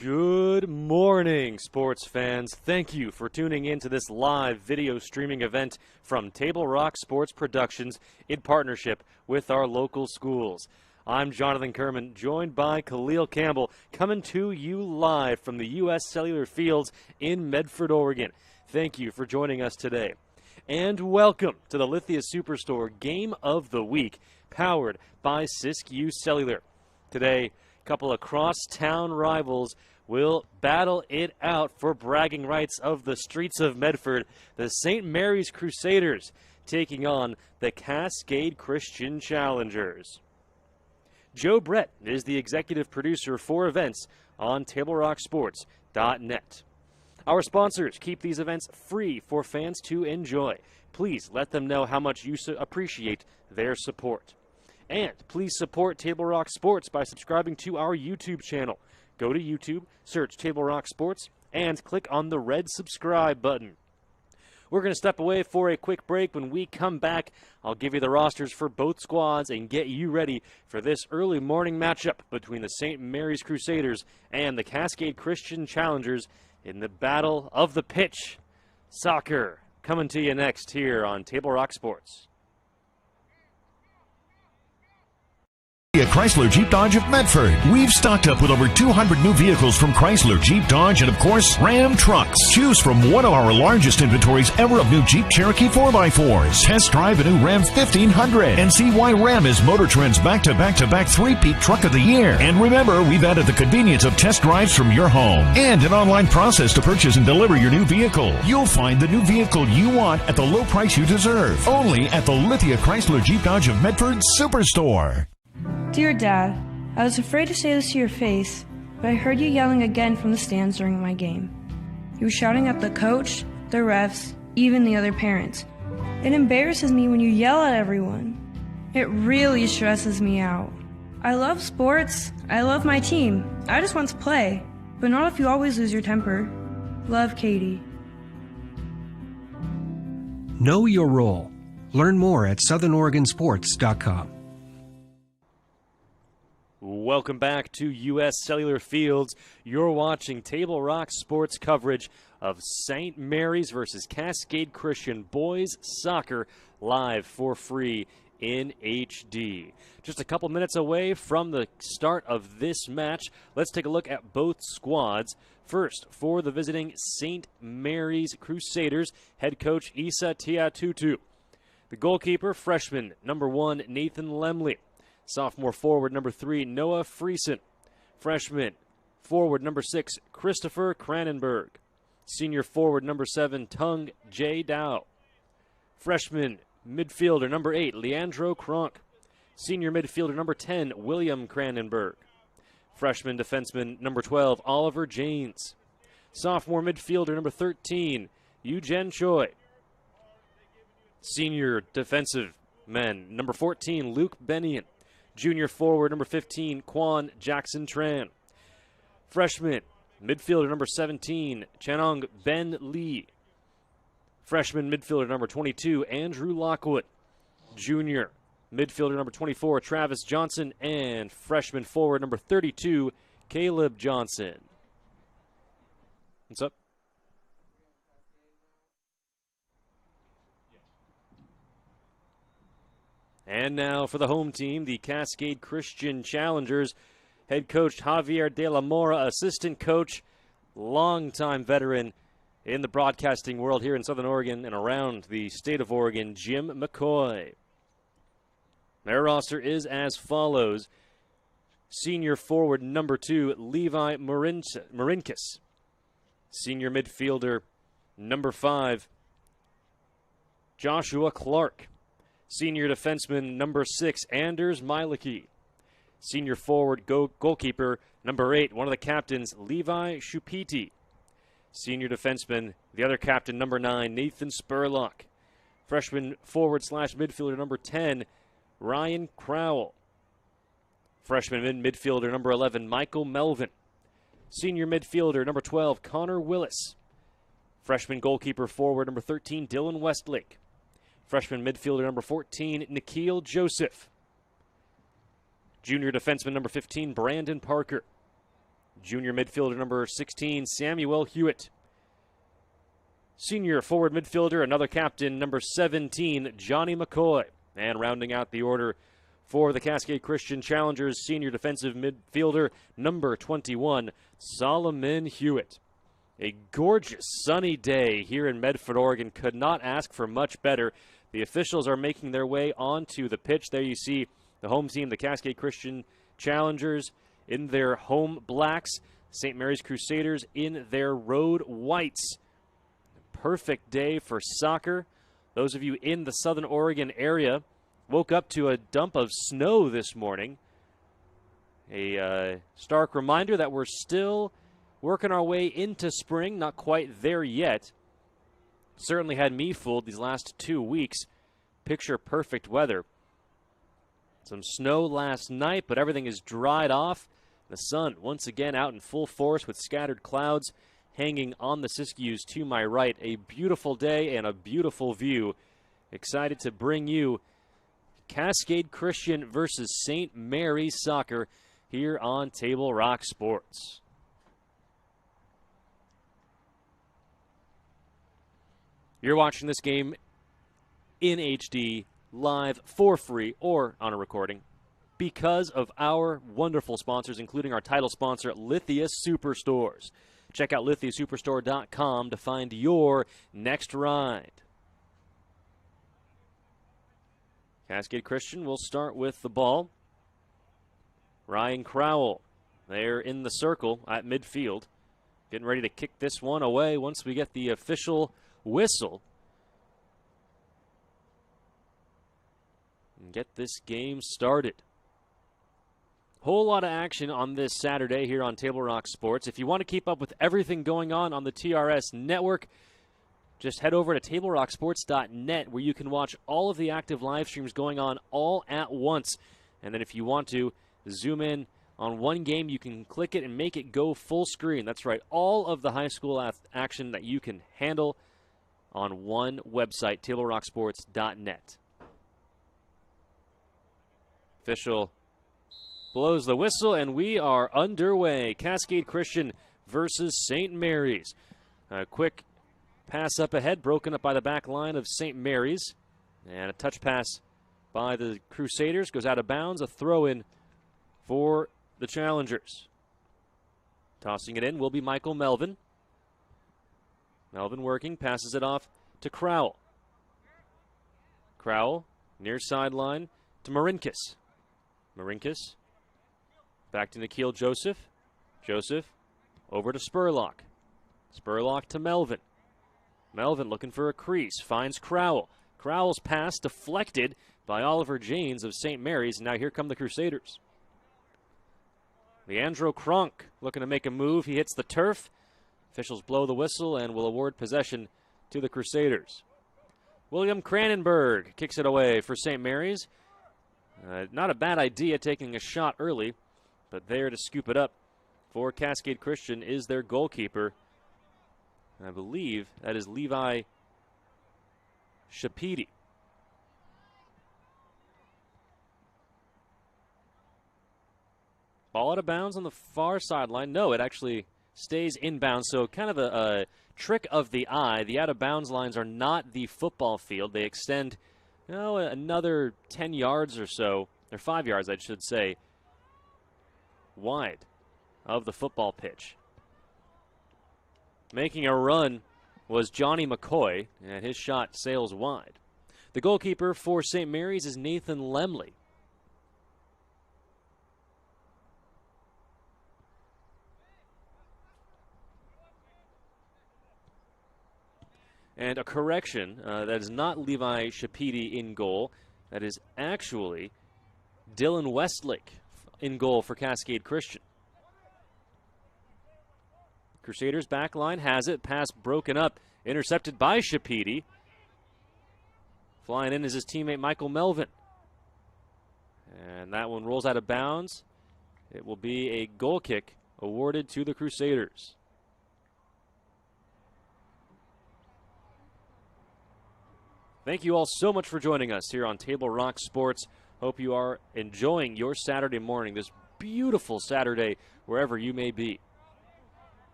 Good morning, sports fans. Thank you for tuning in to this live video streaming event from Table Rock Sports Productions in partnership with our local schools. I'm Jonathan Kerman, joined by Khalil Campbell, coming to you live from the U.S. Cellular Fields in Medford, Oregon. Thank you for joining us today. And welcome to the Lithia Superstore Game of the Week, powered by Siskiyou Cellular. Today, a couple of cross-town rivals will battle it out for bragging rights of the streets of Medford. The St. Mary's Crusaders taking on the Cascade Christian Challengers. Joe Brett is the executive producer for events on TableRockSports.net. Our sponsors keep these events free for fans to enjoy. Please let them know how much you appreciate their support. And please support Table Rock Sports by subscribing to our YouTube channel. Go to YouTube, search Table Rock Sports, and click on the red subscribe button. We're going to step away for a quick break. When we come back, I'll give you the rosters for both squads and get you ready for this early morning matchup between the St. Mary's Crusaders and the Cascade Christian Challengers in the Battle of the Pitch. Soccer coming to you next here on Table Rock Sports. Chrysler Jeep Dodge of Medford. We've stocked up with over 200 new vehicles from Chrysler Jeep Dodge and, of course, Ram trucks. Choose from one of our largest inventories ever of new Jeep Cherokee 4x4s. Test drive a new Ram 1500 and see why Ram is Motor Trend's back-to-back three-peat truck of the year. And remember, we've added the convenience of test drives from your home and an online process to purchase and deliver your new vehicle. You'll find the new vehicle you want at the low price you deserve. Only at the Lithia Chrysler Jeep Dodge of Medford Superstore. Dear Dad, I was afraid to say this to your face, but I heard you yelling again from the stands during my game. You were shouting at the coach, the refs, even the other parents. It embarrasses me when you yell at everyone. It really stresses me out. I love sports. I love my team. I just want to play, but not if you always lose your temper. Love, Katie. Know your role. Learn more at southernoregonsports.com. Welcome back to U.S. Cellular Fields. You're watching Table Rock Sports coverage of St. Mary's versus Cascade Christian Boys Soccer live for free in HD. Just a couple minutes away from the start of this match, let's take a look at both squads. First, for the visiting St. Mary's Crusaders, head coach Isa Tiatutu. The goalkeeper, freshman, number 1, Nathan Lemley. Sophomore forward, number 3, Noah Friesen. Freshman forward, number 6, Christopher Cranenberg. Senior forward, number 7, Tung J. Dow. Freshman midfielder, number 8, Leandro Kronk. Senior midfielder, number 10, William Cranenberg. Freshman defenseman, number 12, Oliver Janes. Sophomore midfielder, number 13, Eugen Choi. Senior defensive men, number 14, Luke Benion. Junior forward, number 15, Quan Jackson Tran. Freshman midfielder, number 17, Chanong Ben Lee. Freshman midfielder, number 22, Andrew Lockwood. Junior midfielder, number 24, Travis Johnson. And freshman forward, number 32, Caleb Johnson. What's up? And now for the home team, the Cascade Christian Challengers. Head coach Javier de la Mora, assistant coach, longtime veteran in the broadcasting world here in Southern Oregon and around the state of Oregon, Jim McCoy. Their roster is as follows. Senior forward number 2, Levi Marinkis. Senior midfielder number 5, Joshua Clark. Senior defenseman number 6, Anders Mielicki. Senior forward goalkeeper number 8, one of the captains, Levi Shupiti. Senior defenseman, the other captain, number 9, Nathan Spurlock. Freshman forward / midfielder number 10, Ryan Crowell. Freshman midfielder number 11, Michael Melvin. Senior midfielder number 12, Connor Willis. Freshman goalkeeper forward number 13, Dylan Westlake. Freshman midfielder number 14, Nikhil Joseph. Junior defenseman number 15, Brandon Parker. Junior midfielder number 16, Samuel Hewitt. Senior forward midfielder, another captain, number 17, Johnny McCoy. And rounding out the order for the Cascade Christian Challengers, senior defensive midfielder, number 21, Solomon Hewitt. A gorgeous sunny day here in Medford, Oregon. Could not ask for much better. The officials are making their way onto the pitch. There you see the home team, the Cascade Christian Challengers, in their home blacks. St. Mary's Crusaders in their road whites. Perfect day for soccer. Those of you in the Southern Oregon area woke up to a dump of snow this morning. A stark reminder that we're still working our way into spring, not quite there yet. Certainly had me fooled these last 2 weeks. Picture perfect weather. Some snow last night, but everything is dried off. The sun once again out in full force with scattered clouds hanging on the Siskiyous to my right. A beautiful day and a beautiful view. Excited to bring you Cascade Christian versus St. Mary's soccer here on Table Rock Sports. You're watching this game in HD, live, for free, or on a recording because of our wonderful sponsors, including our title sponsor, Lithia Superstores. Check out lithiasuperstore.com to find your next ride. Cascade Christian will start with the ball. Ryan Crowell there in the circle at midfield. Getting ready to kick this one away once we get the official whistle. And get this game started. Whole lot of action on this Saturday here on Table Rock Sports. If you want to keep up with everything going on the TRS network, just head over to TableRockSports.net where you can watch all of the active live streams going on all at once. And then if you want to zoom in on one game, you can click it and make it go full screen. That's right, all of the high school action that you can handle on one website, TableRockSports.net. Official blows the whistle, and we are underway. Cascade Christian versus St. Mary's. A quick pass up ahead, broken up by the back line of St. Mary's. And a touch pass by the Crusaders. Goes out of bounds. A throw-in for the Challengers. Tossing it in will be Michael Melvin. Melvin working, passes it off to Crowell. Crowell, near sideline to Marinkis. Marinkis back to Nikhil Joseph. Joseph over to Spurlock. Spurlock to Melvin. Melvin looking for a crease. Finds Crowell. Crowell's pass deflected by Oliver Janes of St. Mary's. Now here come the Crusaders. Leandro Kronk looking to make a move. He hits the turf. Officials blow the whistle and will award possession to the Crusaders. William Cranenberg kicks it away for St. Mary's. Not a bad idea taking a shot early, but there to scoop it up for Cascade Christian is their goalkeeper. I believe that is Levi Shapidi. Ball out of bounds on the far sideline. No, it actually stays inbounds, so kind of a trick of the eye. The out-of-bounds lines are not the football field. They extend another 10 yards or so, or 5 yards, I should say, wide of the football pitch. Making a run was Johnny McCoy, and his shot sails wide. The goalkeeper for St. Mary's is Nathan Lemley. And a correction, that is not Levi Shapidi in goal. That is actually Dylan Westlake in goal for Cascade Christian. Crusaders back line has it. Pass broken up. Intercepted by Shapidi. Flying in is his teammate Michael Melvin. And that one rolls out of bounds. It will be a goal kick awarded to the Crusaders. Thank you all so much for joining us here on Table Rock Sports. Hope you are enjoying your Saturday morning, this beautiful Saturday, wherever you may be.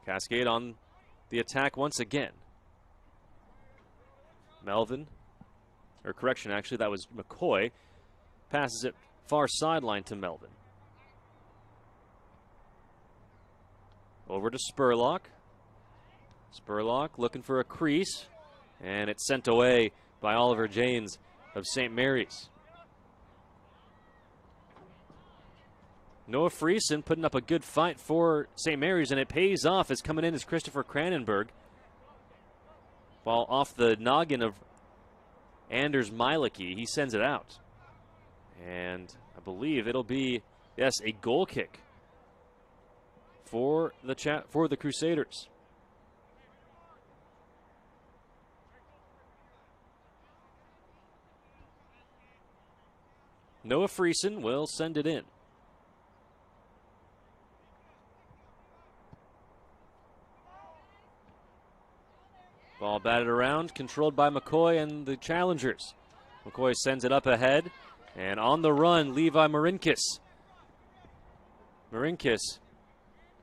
Cascade on the attack once again. Melvin, or correction, actually, that was McCoy. Passes it far sideline to Melvin. Over to Spurlock. Spurlock looking for a crease, and it's sent away by Oliver Janes of St. Mary's. Noah Friesen putting up a good fight for St. Mary's, and it pays off as coming in is Christopher Cranenberg. Ball off the noggin of Anders Mielicki. He sends it out. And I believe it'll be, yes, a goal kick for the Crusaders. Noah Friesen will send it in. Ball batted around, controlled by McCoy and the challengers. McCoy sends it up ahead, and on the run, Levi Marinkis. Marinkis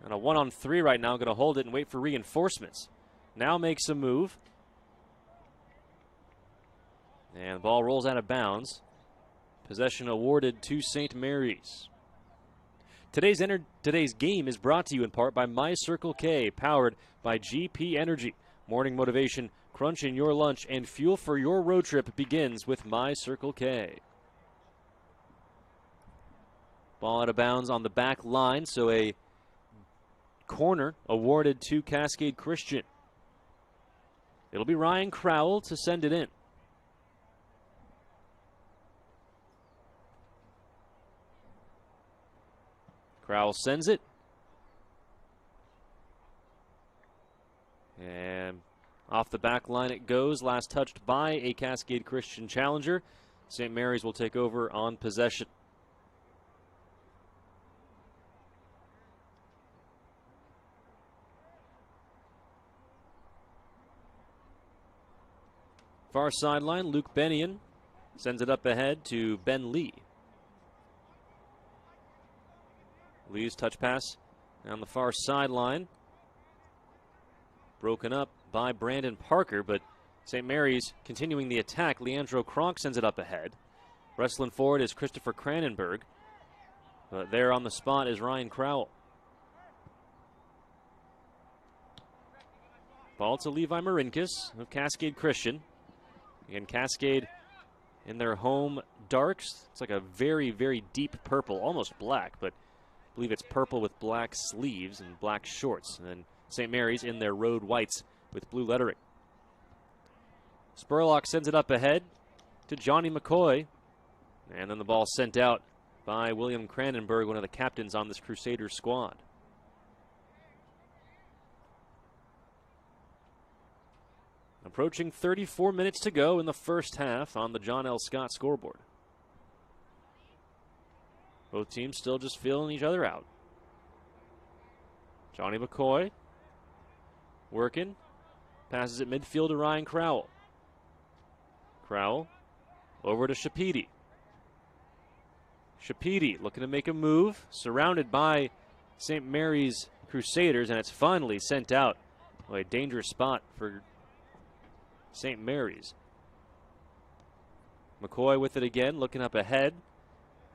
on a 1-on-3 right now, going to hold it and wait for reinforcements. Now makes a move. And the ball rolls out of bounds. Possession awarded to St. Mary's. Today's game is brought to you in part by My Circle K, powered by GP Energy. Morning motivation, crunch in your lunch, and fuel for your road trip begins with My Circle K. Ball out of bounds on the back line, so a corner awarded to Cascade Christian. It'll be Ryan Crowell to send it in. Crowell sends it. And off the back line it goes, last touched by a Cascade Christian challenger. St. Mary's will take over on possession. Far sideline, Luke Bennion sends it up ahead to Ben Lee. Lee's touch pass on the far sideline. Broken up by Brandon Parker, but St. Mary's continuing the attack. Leandro Kronk sends it up ahead. Wrestling forward is Christopher Cranenberg. But there on the spot is Ryan Crowell. Ball to Levi Marinkis of Cascade Christian. Again, Cascade in their home darks. It's like a very, very deep purple, almost black, but I believe it's purple with black sleeves and black shorts. And then St. Mary's in their road whites with blue lettering. Spurlock sends it up ahead to Johnny McCoy. And then the ball sent out by William Cranenberg, one of the captains on this Crusaders squad. Approaching 34 minutes to go in the first half on the John L. Scott scoreboard. Both teams still just feeling each other out. Johnny McCoy working. Passes it midfield to Ryan Crowell. Crowell over to Shapidi. Shapidi looking to make a move. Surrounded by St. Mary's Crusaders, and it's finally sent out. Well, a dangerous spot for St. Mary's. McCoy with it again, looking up ahead.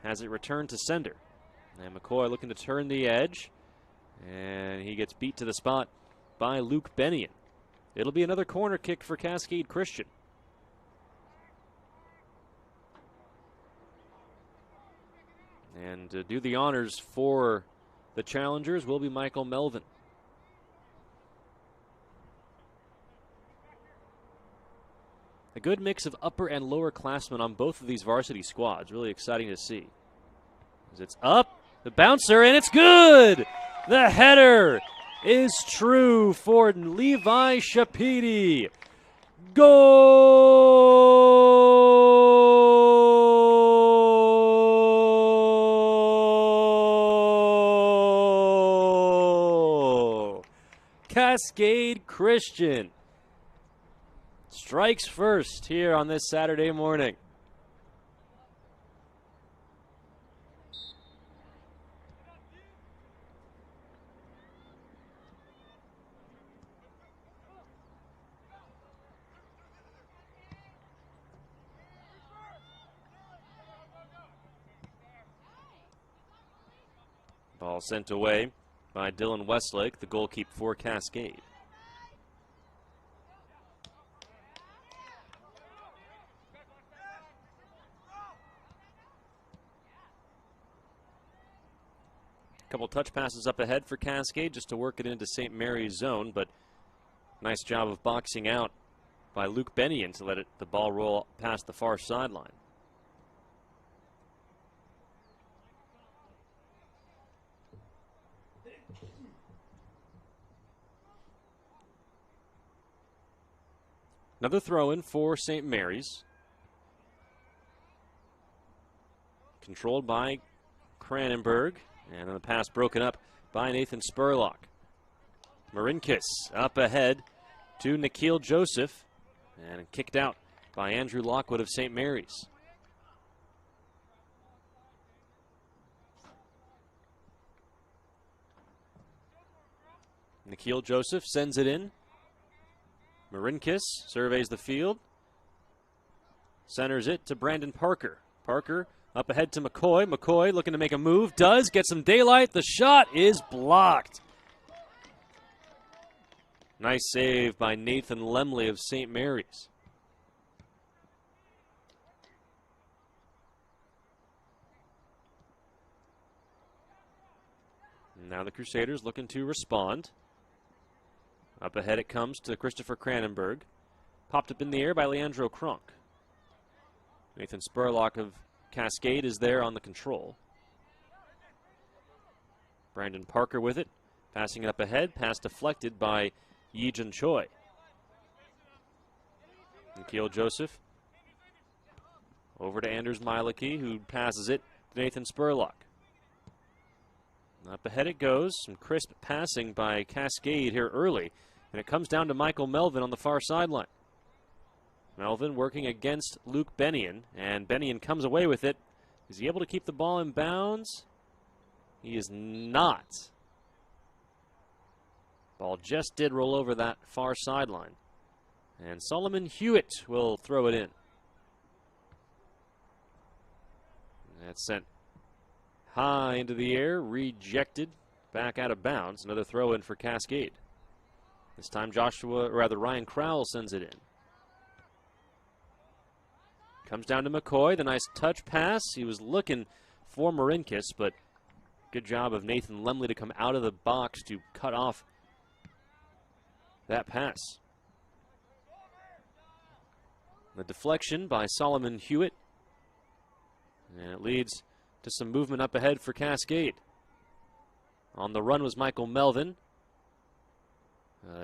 Has it returned to sender. And McCoy looking to turn the edge. And he gets beat to the spot by Luke Bennion. It'll be another corner kick for Cascade Christian. And to do the honors for the challengers will be Michael Melvin. A good mix of upper and lower classmen on both of these varsity squads. Really exciting to see. As it's up, the bouncer, and it's good! The header is true for Levi Shapidi. Goal! Cascade Christian strikes first here on this Saturday morning. Ball sent away by Dylan Westlake, the goalkeeper for Cascade. Couple touch passes up ahead for Cascade just to work it into St. Mary's zone, but nice job of boxing out by Luke Bennion to let the ball roll past the far sideline. Another throw-in for St. Mary's. Controlled by Cranenberg. And then the pass broken up by Nathan Spurlock. Marinkis up ahead to Nikhil Joseph. And kicked out by Andrew Lockwood of St. Mary's. Nikhil Joseph sends it in. Marinkis surveys the field. Centers it to Brandon Parker. Parker up ahead to McCoy. McCoy looking to make a move. Does get some daylight. The shot is blocked. Nice save by Nathan Lemley of St. Mary's. Now the Crusaders looking to respond. Up ahead it comes to Christopher Cranenberg. Popped up in the air by Leandro Kronk. Nathan Spurlock of Cascade is there on the control. Brandon Parker with it. Passing it up ahead. Pass deflected by Yi-Jun Choi. Nikhil Joseph. Over to Anders Mielicki, who passes it to Nathan Spurlock. Up ahead it goes. Some crisp passing by Cascade here early. And it comes down to Michael Melvin on the far sideline. Melvin working against Luke Bennion. And Bennion comes away with it. Is he able to keep the ball in bounds? He is not. Ball just did roll over that far sideline. And Solomon Hewitt will throw it in. That's sent high into the air, rejected, back out of bounds. Another throw in for Cascade. This time Ryan Crowell sends it in. Comes down to McCoy, the nice touch pass. He was looking for Marinkis, but good job of Nathan Lemley to come out of the box to cut off that pass. The deflection by Solomon Hewitt. And it leads to some movement up ahead for Cascade. On the run was Michael Melvin.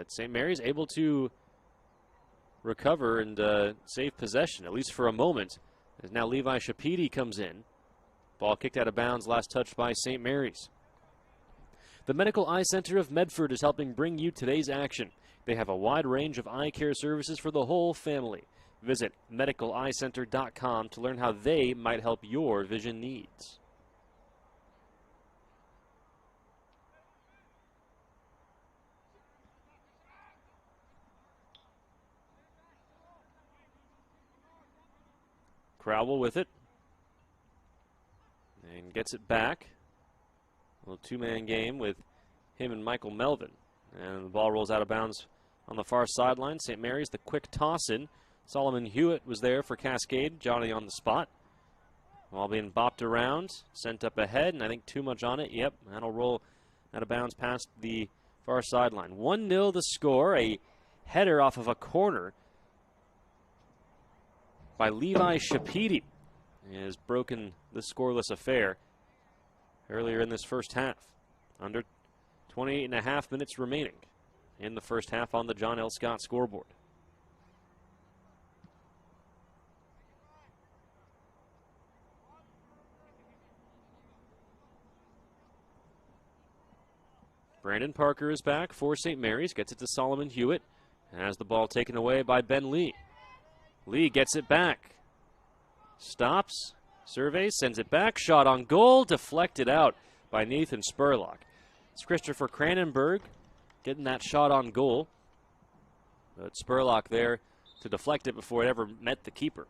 St. Mary's able to recover and save possession, at least for a moment, as now Levi Shapidi comes in. Ball kicked out of bounds, last touched by St. Mary's. The Medical Eye Center of Medford is helping bring you today's action. They have a wide range of eye care services for the whole family. Visit medicaleyecenter.com to learn how they might help your vision needs. Crowell with it. And gets it back. A little two-man game with him and Michael Melvin. And the ball rolls out of bounds on the far sideline. St. Mary's, the quick toss-in. Solomon Hewitt was there for Cascade. Johnny on the spot. Ball being bopped around. Sent up ahead, and I think too much on it. Yep, that'll roll out of bounds past the far sideline. 1-0 the score. A header off of a corner by Levi Shapidi has broken the scoreless affair earlier in this first half. Under 28.5 minutes remaining in the first half on the John L. Scott scoreboard. Brandon Parker is back for St. Mary's, gets it to Solomon Hewitt, and has the ball taken away by Ben Lee. Lee gets it back. Stops, surveys, sends it back. Shot on goal, deflected out by Nathan Spurlock. It's Christopher Cranenberg getting that shot on goal. But Spurlock there to deflect it before it ever met the keeper.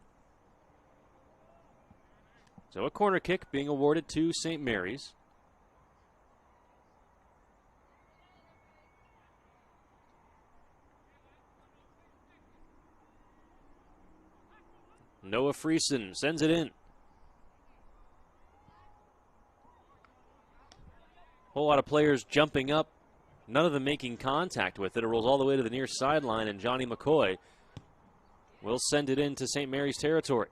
So a corner kick being awarded to St. Mary's. Noah Friesen sends it in. Whole lot of players jumping up, none of them making contact with it. It rolls all the way to the near sideline, and Johnny McCoy will send it into St. Mary's territory.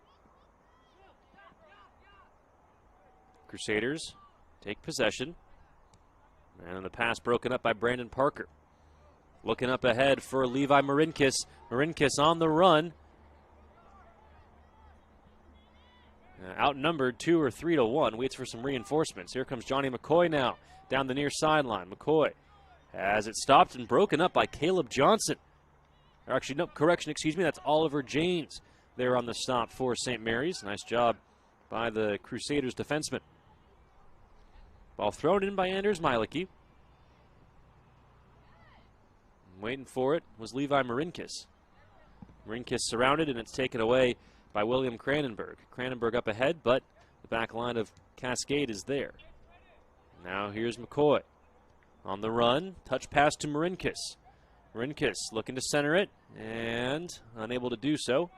Crusaders take possession. And the pass broken up by Brandon Parker. Looking up ahead for Levi Marinkis. Marinkis on the run. Outnumbered 2 or 3 to 1. Waits for some reinforcements. Here comes Johnny McCoy now. Down the near sideline. McCoy has it stopped and broken up by Caleb Johnson. Or actually, no, correction, excuse me. That's Oliver James there on the stop for St. Mary's. Nice job by the Crusaders defenseman. Ball thrown in by Anders Mielicki. Waiting for it was Levi Marinkis. Marinkis surrounded, and it's taken away by William Cranenberg. Cranenberg up ahead, but the back line of Cascade is there. Now here's McCoy. On the run, touch pass to Marinkis. Marinkis looking to center it, and unable to do so.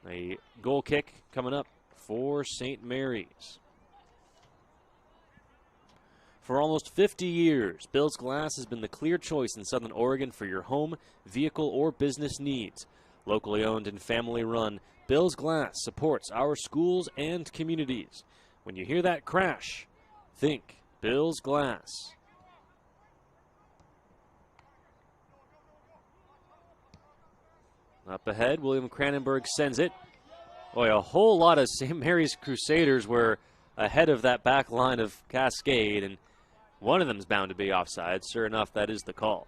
A goal kick coming up for St. Mary's. For almost 50 years, Bill's Glass has been the clear choice in Southern Oregon for your home, vehicle, or business needs. Locally owned and family run, Bill's Glass supports our schools and communities. When you hear that crash, think Bill's Glass. Up ahead, William Cranenberg sends it. Boy, a whole lot of St. Mary's Crusaders were ahead of that back line of Cascade, and one of them is bound to be offside. Sure enough, that is the call.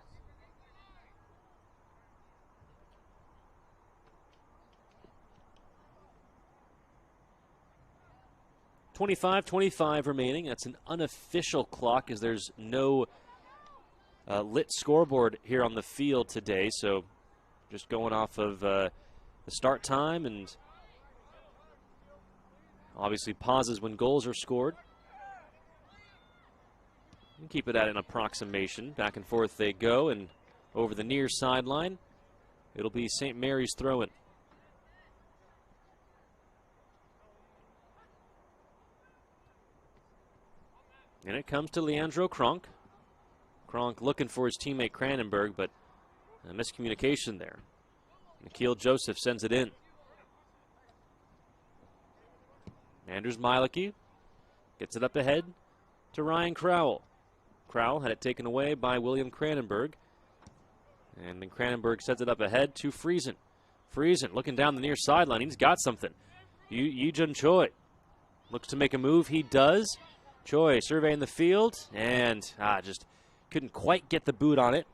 .25 remaining. That's an unofficial clock as there's no lit scoreboard here on the field today. So just going off of the start time and obviously pauses when goals are scored. And keep it at an approximation. Back and forth they go, and over the near sideline, it'll be St. Mary's throw-in. And it comes to Leandro Kronk. Kronk looking for his teammate Cranenberg, but a miscommunication there. Nikhil Joseph sends it in. Anders Mielicki gets it up ahead to Ryan Crowell. Crowell had it taken away by William Cranenberg. And then Cranenberg sets it up ahead to Friesen. Friesen looking down the near sideline. He's got something. Yujun Choi looks to make a move. He does. Choi surveying the field and just couldn't quite get the boot on it.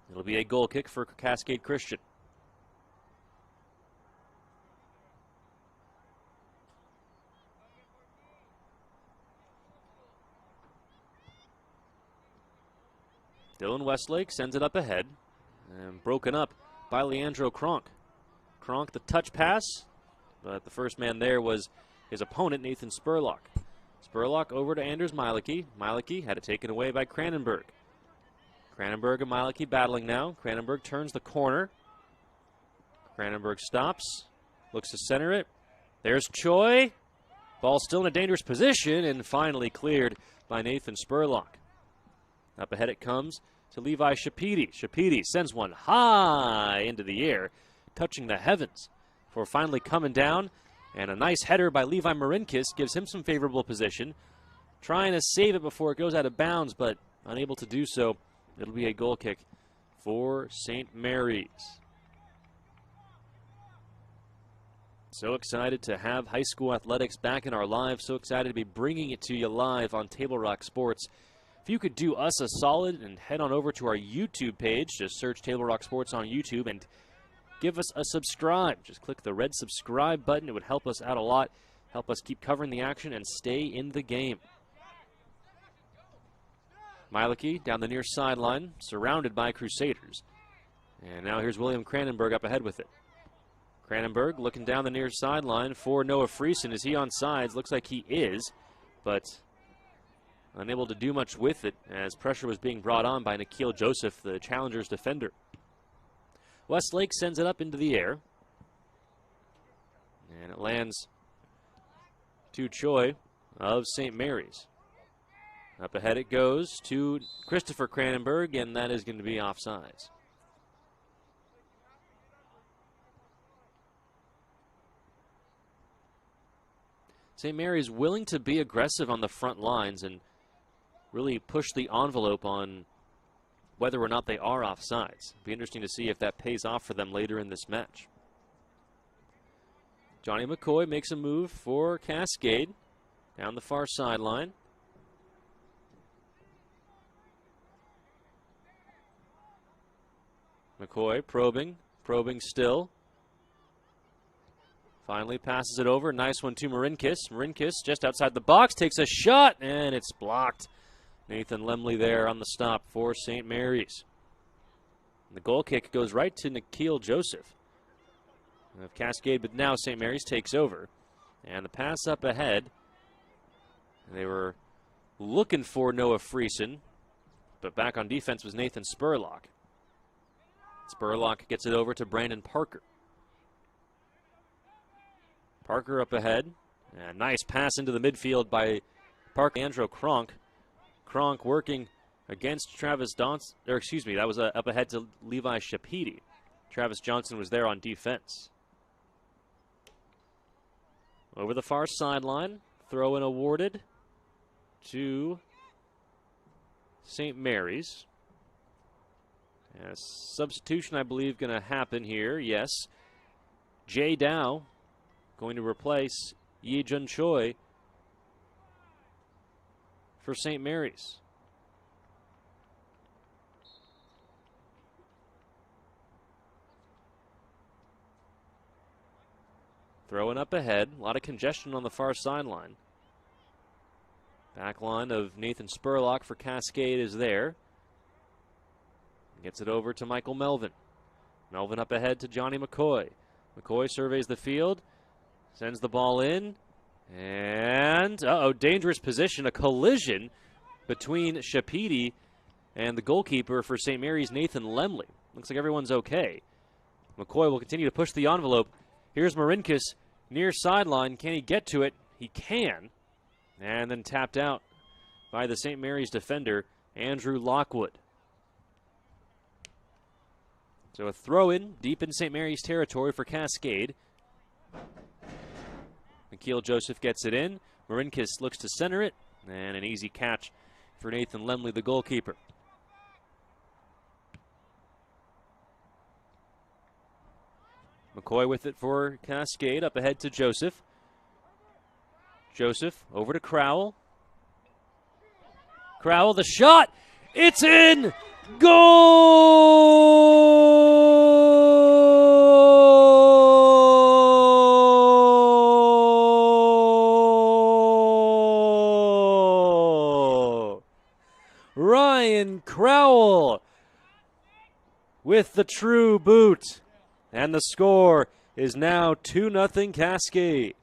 It'll be a goal kick for Cascade Christian. Dylan Westlake sends it up ahead and broken up by Leandro Kronk. Kronk the touch pass, but the first man there was his opponent, Nathan Spurlock. Spurlock over to Anders Mielicki. Mielicki had it taken away by Cranenberg. Cranenberg and Mielicki battling now. Cranenberg turns the corner. Cranenberg stops, looks to center it. There's Choi. Ball still in a dangerous position and finally cleared by Nathan Spurlock. Up ahead it comes to Levi Shapiti. Shapiti sends one high into the air, touching the heavens for finally coming down. And a nice header by Levi Marinkis gives him some favorable position. Trying to save it before it goes out of bounds, but unable to do so. It'll be a goal kick for St. Mary's. So excited to have high school athletics back in our lives. So excited to be bringing it to you live on Table Rock Sports. If you could do us a solid and head on over to our YouTube page, just search Table Rock Sports on YouTube and give us a subscribe. Just click the red subscribe button. It would help us out a lot, help us keep covering the action and stay in the game. Mielicki down the near sideline, surrounded by Crusaders. And now here's William Cranenberg up ahead with it. Cranenberg looking down the near sideline for Noah Friesen. Is he on sides? Looks like he is, but unable to do much with it as pressure was being brought on by Nikhil Joseph, the Challengers defender. Westlake sends it up into the air. And it lands to Choi of St. Mary's. Up ahead it goes to Christopher Cranenberg, and that is going to be offsides. St. Mary's willing to be aggressive on the front lines and really push the envelope on whether or not they are offsides. It'll be interesting to see if that pays off for them later in this match. Johnny McCoy makes a move for Cascade down the far sideline. McCoy probing still. Finally passes it over. Nice one to Marinkis. Marinkis just outside the box takes a shot, and it's blocked. Nathan Lemley there on the stop for St. Mary's. And the goal kick goes right to Nikhil Joseph of Cascade, but now St. Mary's takes over. And the pass up ahead. They were looking for Noah Friesen, but back on defense was Nathan Spurlock. Spurlock gets it over to Brandon Parker. Parker up ahead. And nice pass into the midfield by Parker. Andrew Kronk. Kronk working against Travis Johnson. Or excuse me, that was up ahead to Levi Shapidi. Travis Johnson was there on defense. Over the far sideline. Throw-in awarded to St. Mary's. And a substitution, I believe, going to happen here. Yes. Jay Dow going to replace Yi Jun Choi for St. Mary's. Throwing up ahead. A lot of congestion on the far sideline. Back line of Nathan Spurlock for Cascade is there. Gets it over to Michael Melvin. Melvin up ahead to Johnny McCoy. McCoy surveys the field. Sends the ball in. And, dangerous position. A collision between Shapidi and the goalkeeper for St. Mary's, Nathan Lemley. Looks like everyone's okay. McCoy will continue to push the envelope. Here's Marinkis near sideline. Can he get to it? He can. And then tapped out by the St. Mary's defender, Andrew Lockwood. So a throw-in deep in St. Mary's territory for Cascade. Nikhil Joseph gets it in. Marinkis looks to center it. And an easy catch for Nathan Lemley, the goalkeeper. McCoy with it for Cascade. Up ahead to Joseph. Joseph over to Crowell. Crowell, the shot. It's in. Goal! Ryan Crowell with the true boot. And the score is now 2-0 Cascade.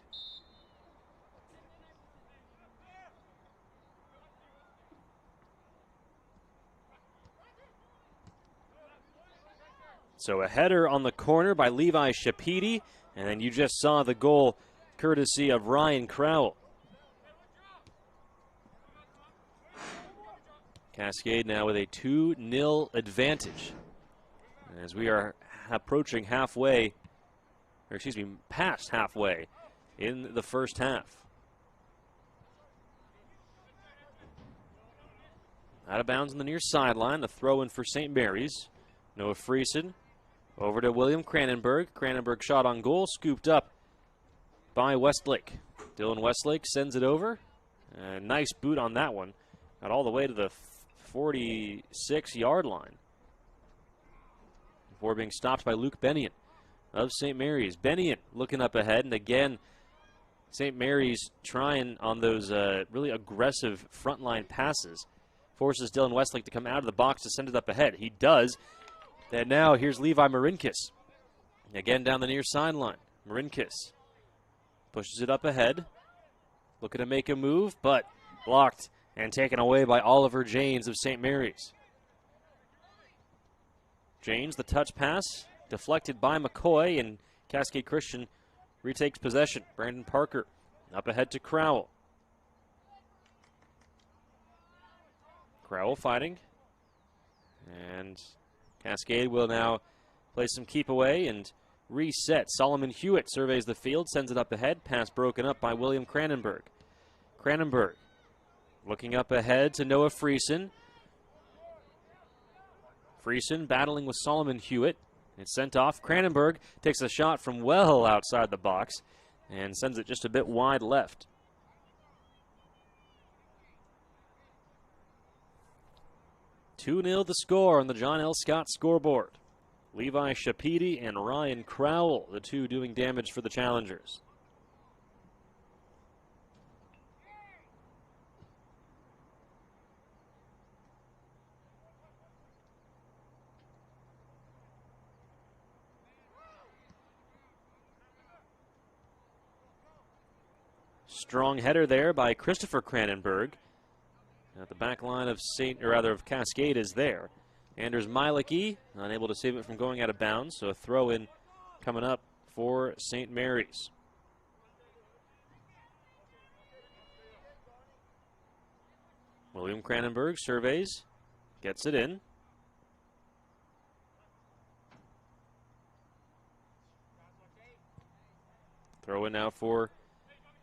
So a header on the corner by Levi Shapidi, and then you just saw the goal courtesy of Ryan Crowell. Cascade now with a 2-0 advantage as we are approaching halfway, or excuse me, past halfway in the first half. Out of bounds on the near sideline, the throw-in for St. Mary's. Noah Friesen. Over to William Cranenberg. Cranenberg shot on goal, scooped up by Westlake. Dylan Westlake sends it over. Nice boot on that one. Got all the way to the 46-yard line before being stopped by Luke Bennion of St. Mary's. Bennion looking up ahead, and again, St. Mary's trying on those really aggressive frontline passes. Forces Dylan Westlake to come out of the box to send it up ahead. He does. And now here's Levi Marinkis. Again down the near sideline. Marinkis pushes it up ahead. Looking to make a move, but blocked and taken away by Oliver Janes of St. Mary's. Janes, the touch pass, deflected by McCoy, and Cascade Christian retakes possession. Brandon Parker up ahead to Crowell. Crowell fighting. And Cascade will now play some keep away and reset. Solomon Hewitt surveys the field, sends it up ahead. Pass broken up by William Cranenberg. Cranenberg looking up ahead to Noah Friesen. Friesen battling with Solomon Hewitt. It's sent off. Cranenberg takes a shot from well outside the box and sends it just a bit wide left. "2-0 the score on the John L. Scott scoreboard. Levi Shapidi and Ryan Crowell, the two doing damage for the challengers. Strong header there by Christopher Cranenberg. At the back line of Cascade is there. Anders Mielicki unable to save it from going out of bounds, so a throw-in coming up for St. Mary's. William Cranenberg surveys, gets it in. Throw in now for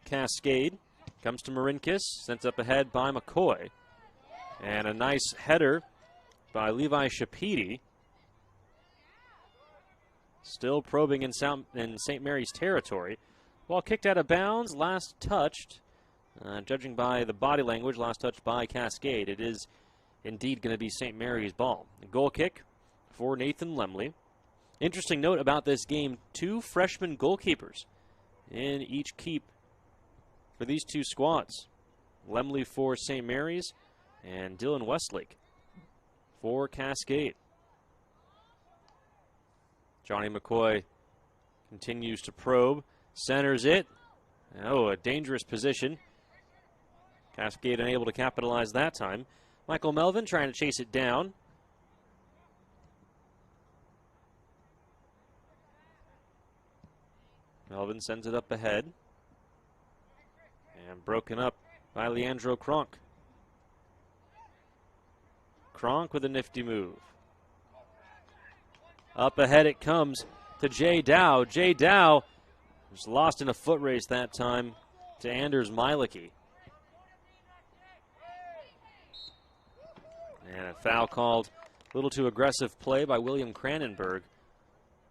Cascade. Comes to Marinkis, sent up ahead by McCoy. And a nice header by Levi Shapidi. Still probing in St. Mary's territory. Ball kicked out of bounds, last touched. Judging by the body language, last touched by Cascade. It is indeed going to be St. Mary's ball. A goal kick for Nathan Lemley. Interesting note about this game, 2 freshman goalkeepers in each keep for these two squads. Lemley for St. Mary's and Dylan Westlake for Cascade. Johnny McCoy continues to probe, centers it. Oh, a dangerous position. Cascade unable to capitalize that time. Michael Melvin trying to chase it down. Melvin sends it up ahead. And broken up by Leandro Kronk. Kronk with a nifty move. Up ahead it comes to Jay Dow. Jay Dow was lost in a foot race that time to Anders Mielicki. And a foul called. A little too aggressive play by William Cranenberg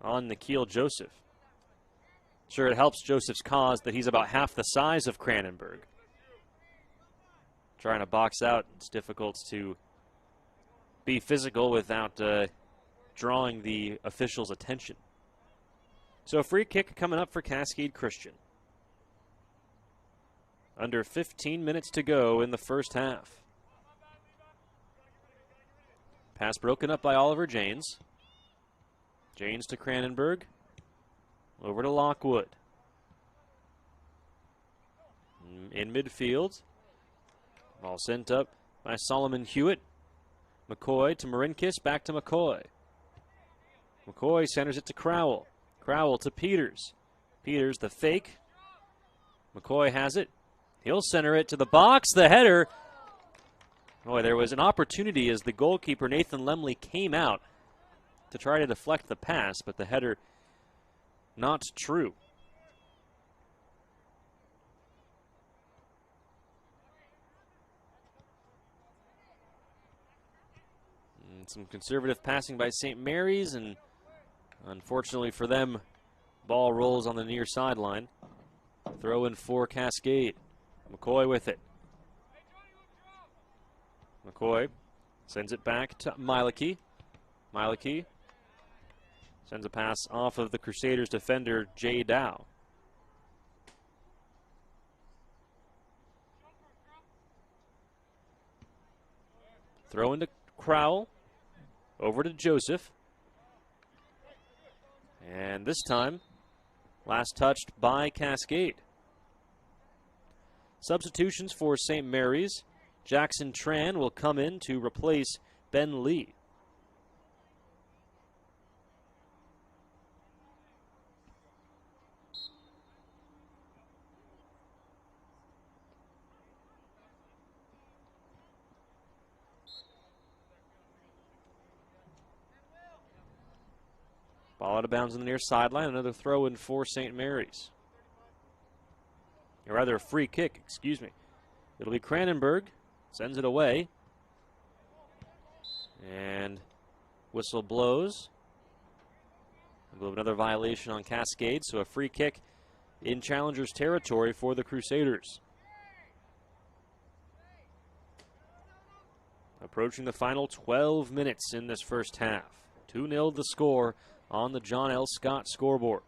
on Nikhil Joseph. Sure, it helps Joseph's cause that he's about half the size of Cranenberg. Trying to box out, it's difficult to be physical without drawing the officials' attention. So a free kick coming up for Cascade Christian. Under 15 minutes to go in the first half. Pass broken up by Oliver Janes. Janes to Cranenberg. Over to Lockwood. In midfield. Ball sent up by Solomon Hewitt. McCoy to Marinkis, back to McCoy. McCoy centers it to Crowell. Crowell to Peters. Peters the fake. McCoy has it. He'll center it to the box. The header. Boy, there was an opportunity as the goalkeeper, Nathan Lemley, came out to try to deflect the pass, but the header not true. And some conservative passing by St. Mary's, and unfortunately for them, ball rolls on the near sideline. Throw in for Cascade. McCoy with it. McCoy sends it back to Mielicki. Mielicki sends a pass off of the Crusaders defender, Jay Dow. Throw into Crowell. Over to Joseph. And this time, last touched by Cascade. Substitutions for St. Mary's. Jackson Tran will come in to replace Ben Lee. Ball out of bounds on the near sideline. Another throw in for St. Mary's. Or rather, a free kick, excuse me. It'll be Cranenberg. Sends it away. And whistle blows. Another violation on Cascade, so a free kick in Challengers territory for the Crusaders. Approaching the final 12 minutes in this first half. 2-0 the score on the John L. Scott scoreboard.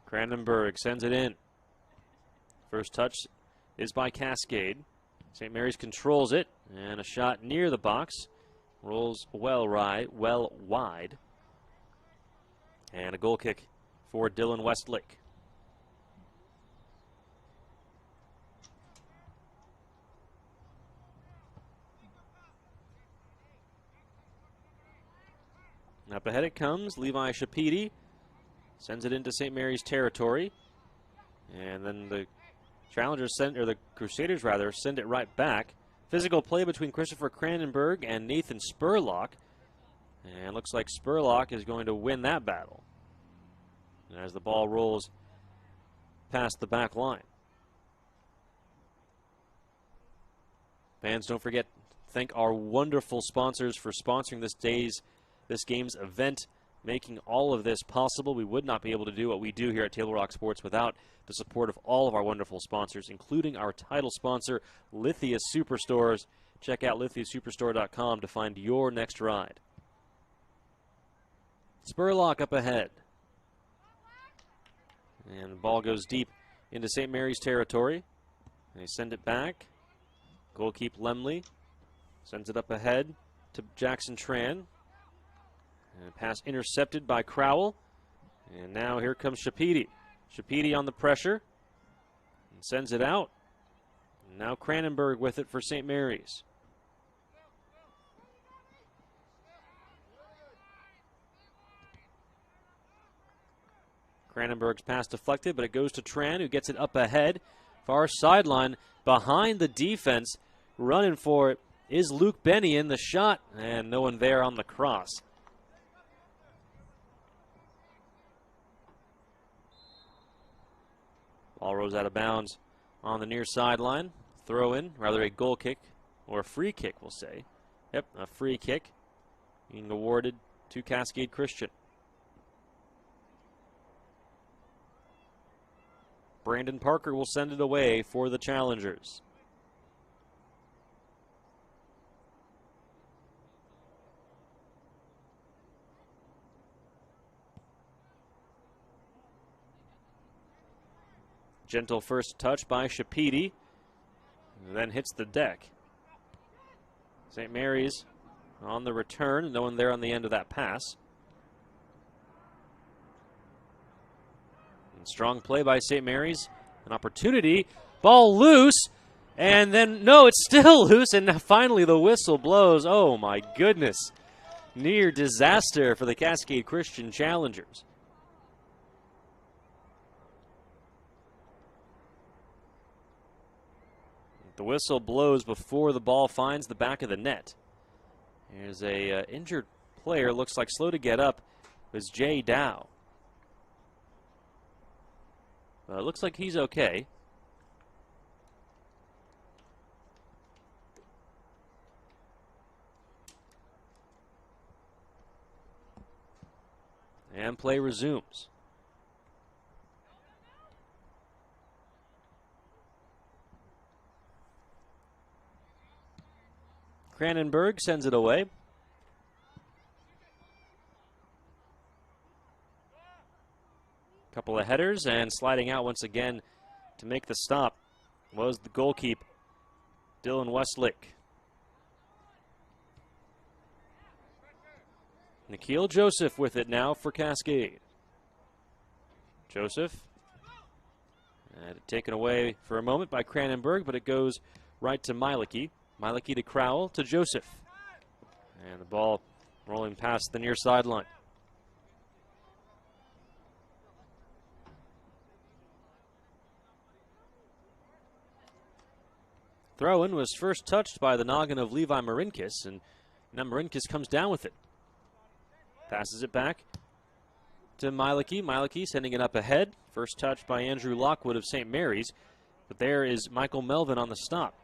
Cranenberg sends it in. First touch is by Cascade. St. Mary's controls it, and a shot near the box. Rolls well wide. And a goal kick for Dylan Westlake. Up ahead it comes. Levi Shapidi sends it into St. Mary's territory. And then the the Crusaders send it right back. Physical play between Christopher Cranenberg and Nathan Spurlock. And looks like Spurlock is going to win that battle as the ball rolls past the back line. Fans, don't forget, thank our wonderful sponsors for sponsoring this game's event, making all of this possible. We would not be able to do what we do here at Table Rock Sports without the support of all of our wonderful sponsors, including our title sponsor, Lithia Superstores. Check out lithiasuperstore.com to find your next ride. Spurlock up ahead. And the ball goes deep into St. Mary's territory. They send it back. Goalkeeper Lemley sends it up ahead to Jackson Tran. And pass intercepted by Crowell. And now here comes Shapidi. Shapidi on the pressure. And sends it out. And now Cranenberg with it for St. Mary's. Cranenberg's pass deflected, but it goes to Tran, who gets it up ahead. Far sideline, behind the defense. Running for it is Luke Bennion. The shot, and no one there on the cross. Ball rolls out of bounds on the near sideline. Throw in, rather a goal kick, or a free kick, we'll say. Yep, a free kick being awarded to Cascade Christian. Brandon Parker will send it away for the Challengers. Gentle first touch by Shapidi, then hits the deck. St. Mary's on the return, no one there on the end of that pass. And strong play by St. Mary's, an opportunity, ball loose, and then, no, it's still loose, and finally the whistle blows. Oh my goodness, near disaster for the Cascade Christian Challengers. The whistle blows before the ball finds the back of the net. There's a injured player, looks like slow to get up, was Jay Dow. It looks like he's okay. And play resumes. Cranenberg sends it away. Couple of headers, and sliding out once again to make the stop was the goalkeeper, Dylan Westlake. Nikhil Joseph with it now for Cascade. Joseph taken away for a moment by Cranenberg, but it goes right to Mielicki. Mielicki to Crowell to Joseph. And the ball rolling past the near sideline. Throw-in was first touched by the noggin of Levi Marinkis, and Now Marinkis comes down with it. Passes it back to Mielicki. Mielicki sending it up ahead. First touch by Andrew Lockwood of St. Mary's. But there is Michael Melvin on the stop.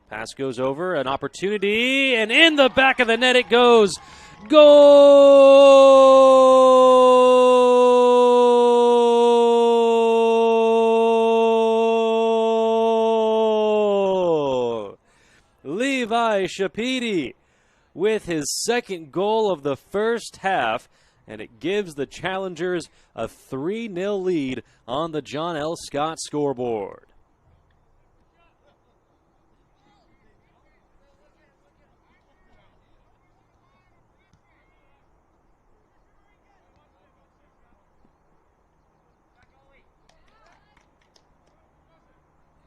Pass goes over, an opportunity, and in the back of the net it goes. Goal! Levi Shapidi with his second goal of the first half, and it gives the Challengers a 3-0 lead on the John L. Scott scoreboard.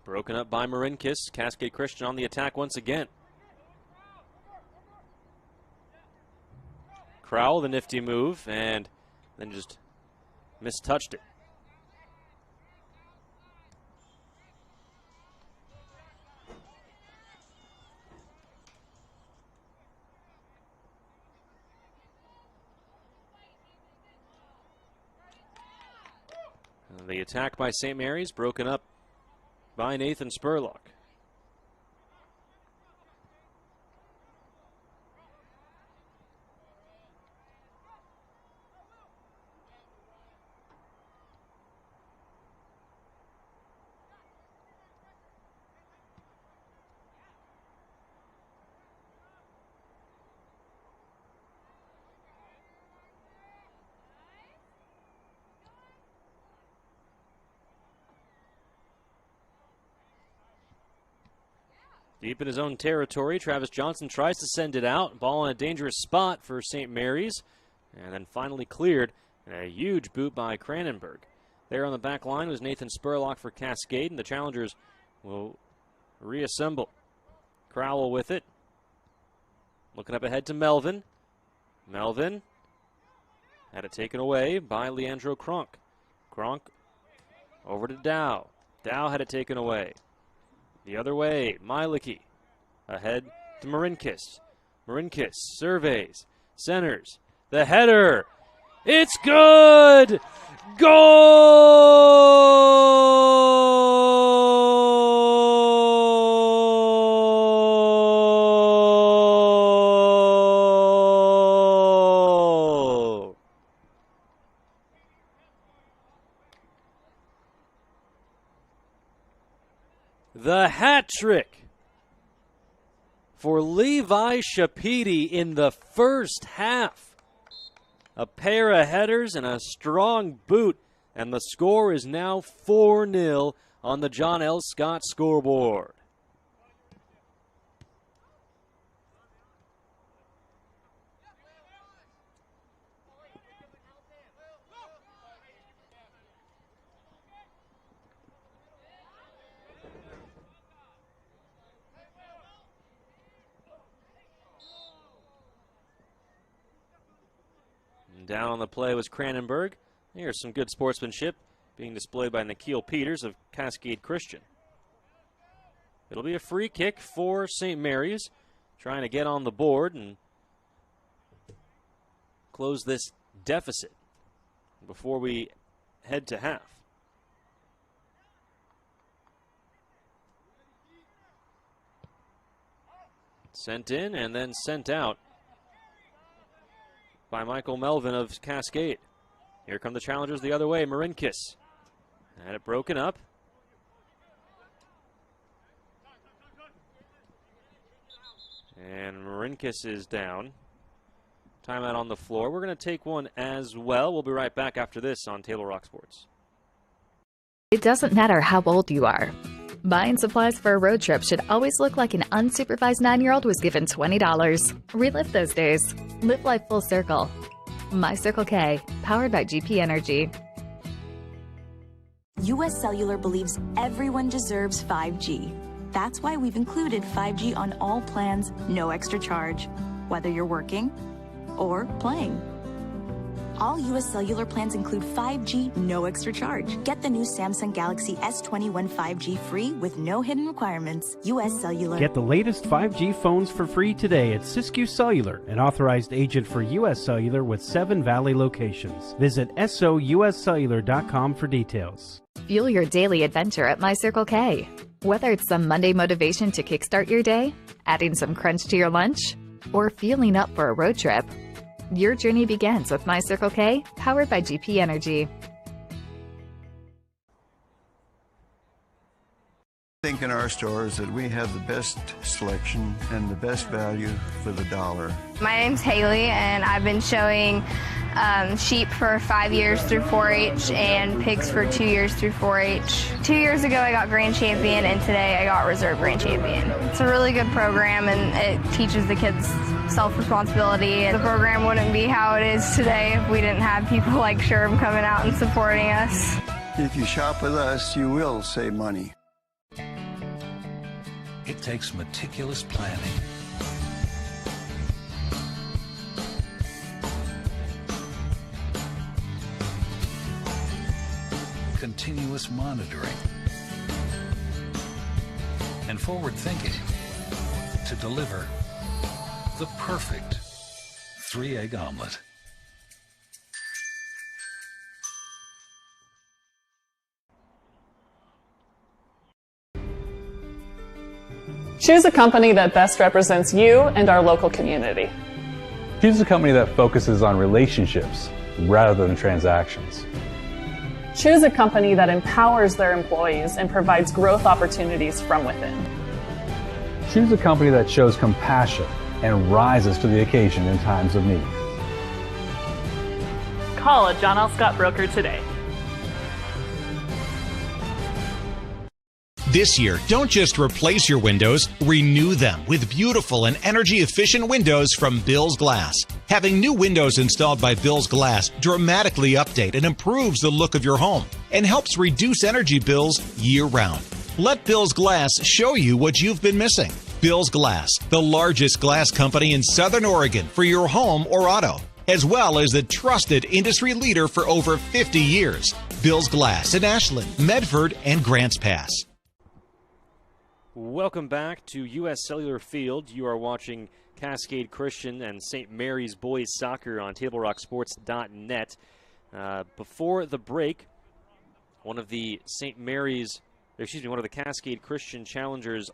Broken up by Marinkis. Cascade Christian on the attack once again. Crowell, the nifty move, and then just mistouched it. The attack by St. Mary's broken up by Nathan Spurlock. Deep in his own territory, Travis Johnson tries to send it out. Ball in a dangerous spot for St. Mary's. And then finally cleared. And a huge boot by Cranenberg. There on the back line was Nathan Spurlock for Cascade. And the Challengers will reassemble. Crowell with it. Looking up ahead to Melvin. Melvin had it taken away by Leandro Kronk. Kronk over to Dow. Dow had it taken away. The other way, Mielicki. Ahead to Marinkis. Marinkis surveys, centers, the header. It's good! Goal! The hat trick for Levi Shapidi in the first half. A pair of headers and a strong boot, and the score is now 4-0 on the John L. Scott scoreboard. Down on the play was Cranenberg. Here's some good sportsmanship being displayed by Nikhil Peters of Cascade Christian. It'll be a free kick for St. Mary's, trying to get on the board and close this deficit before we head to half. Sent in and then sent out by Michael Melvin of Cascade. Here come the Challengers the other way. Marinkis had it broken up. And Marinkis is down. Timeout on the floor. We're going to take one as well. We'll be right back after this on Table Rock Sports. It doesn't matter how old you are. Buying supplies for a road trip should always look like an unsupervised 9-year-old was given $20. Relive those days. Live life full circle. My Circle K, powered by GP Energy. US Cellular believes everyone deserves 5G. That's why we've included 5G on all plans, no extra charge, whether you're working or playing. All U.S. Cellular plans include 5G, no extra charge. Get the new Samsung Galaxy S21 5G free with no hidden requirements. U.S. Cellular. Get the latest 5G phones for free today at Siskiyou Cellular, an authorized agent for U.S. Cellular with 7 Valley locations. Visit souscellular.com for details. Fuel your daily adventure at My Circle K. Whether it's some Monday motivation to kickstart your day, adding some crunch to your lunch, or fueling up for a road trip, your journey begins with My Circle K, powered by GP Energy. I think in our stores that we have the best selection and the best value for the dollar. My name's Haley, and I've been showing sheep for 5 years through 4-H and pigs for 2 years through 4-H. 2 years ago I got Grand Champion, and today I got Reserve Grand Champion. It's a really good program, and it teaches the kids self-responsibility. The program wouldn't be how it is today if we didn't have people like Sherb coming out and supporting us. If you shop with us, you will save money. It takes meticulous planning, continuous monitoring, and forward thinking to deliver the perfect 3-egg omelet. Choose a company that best represents you and our local community. Choose a company that focuses on relationships rather than transactions. Choose a company that empowers their employees and provides growth opportunities from within. Choose a company that shows compassion and rises to the occasion in times of need. Call a John L. Scott broker today. This year, don't just replace your windows, renew them with beautiful and energy-efficient windows from Bill's Glass. Having new windows installed by Bill's Glass dramatically update and improves the look of your home and helps reduce energy bills year-round. Let Bill's Glass show you what you've been missing. Bill's Glass, the largest glass company in Southern Oregon for your home or auto, as well as the trusted industry leader for over 50 years. Bill's Glass in Ashland, Medford, and Grants Pass. Welcome back to U.S. Cellular Field. You are watching Cascade Christian and St. Mary's Boys Soccer on TableRockSports.net. Before the break, one of the Cascade Christian Challengers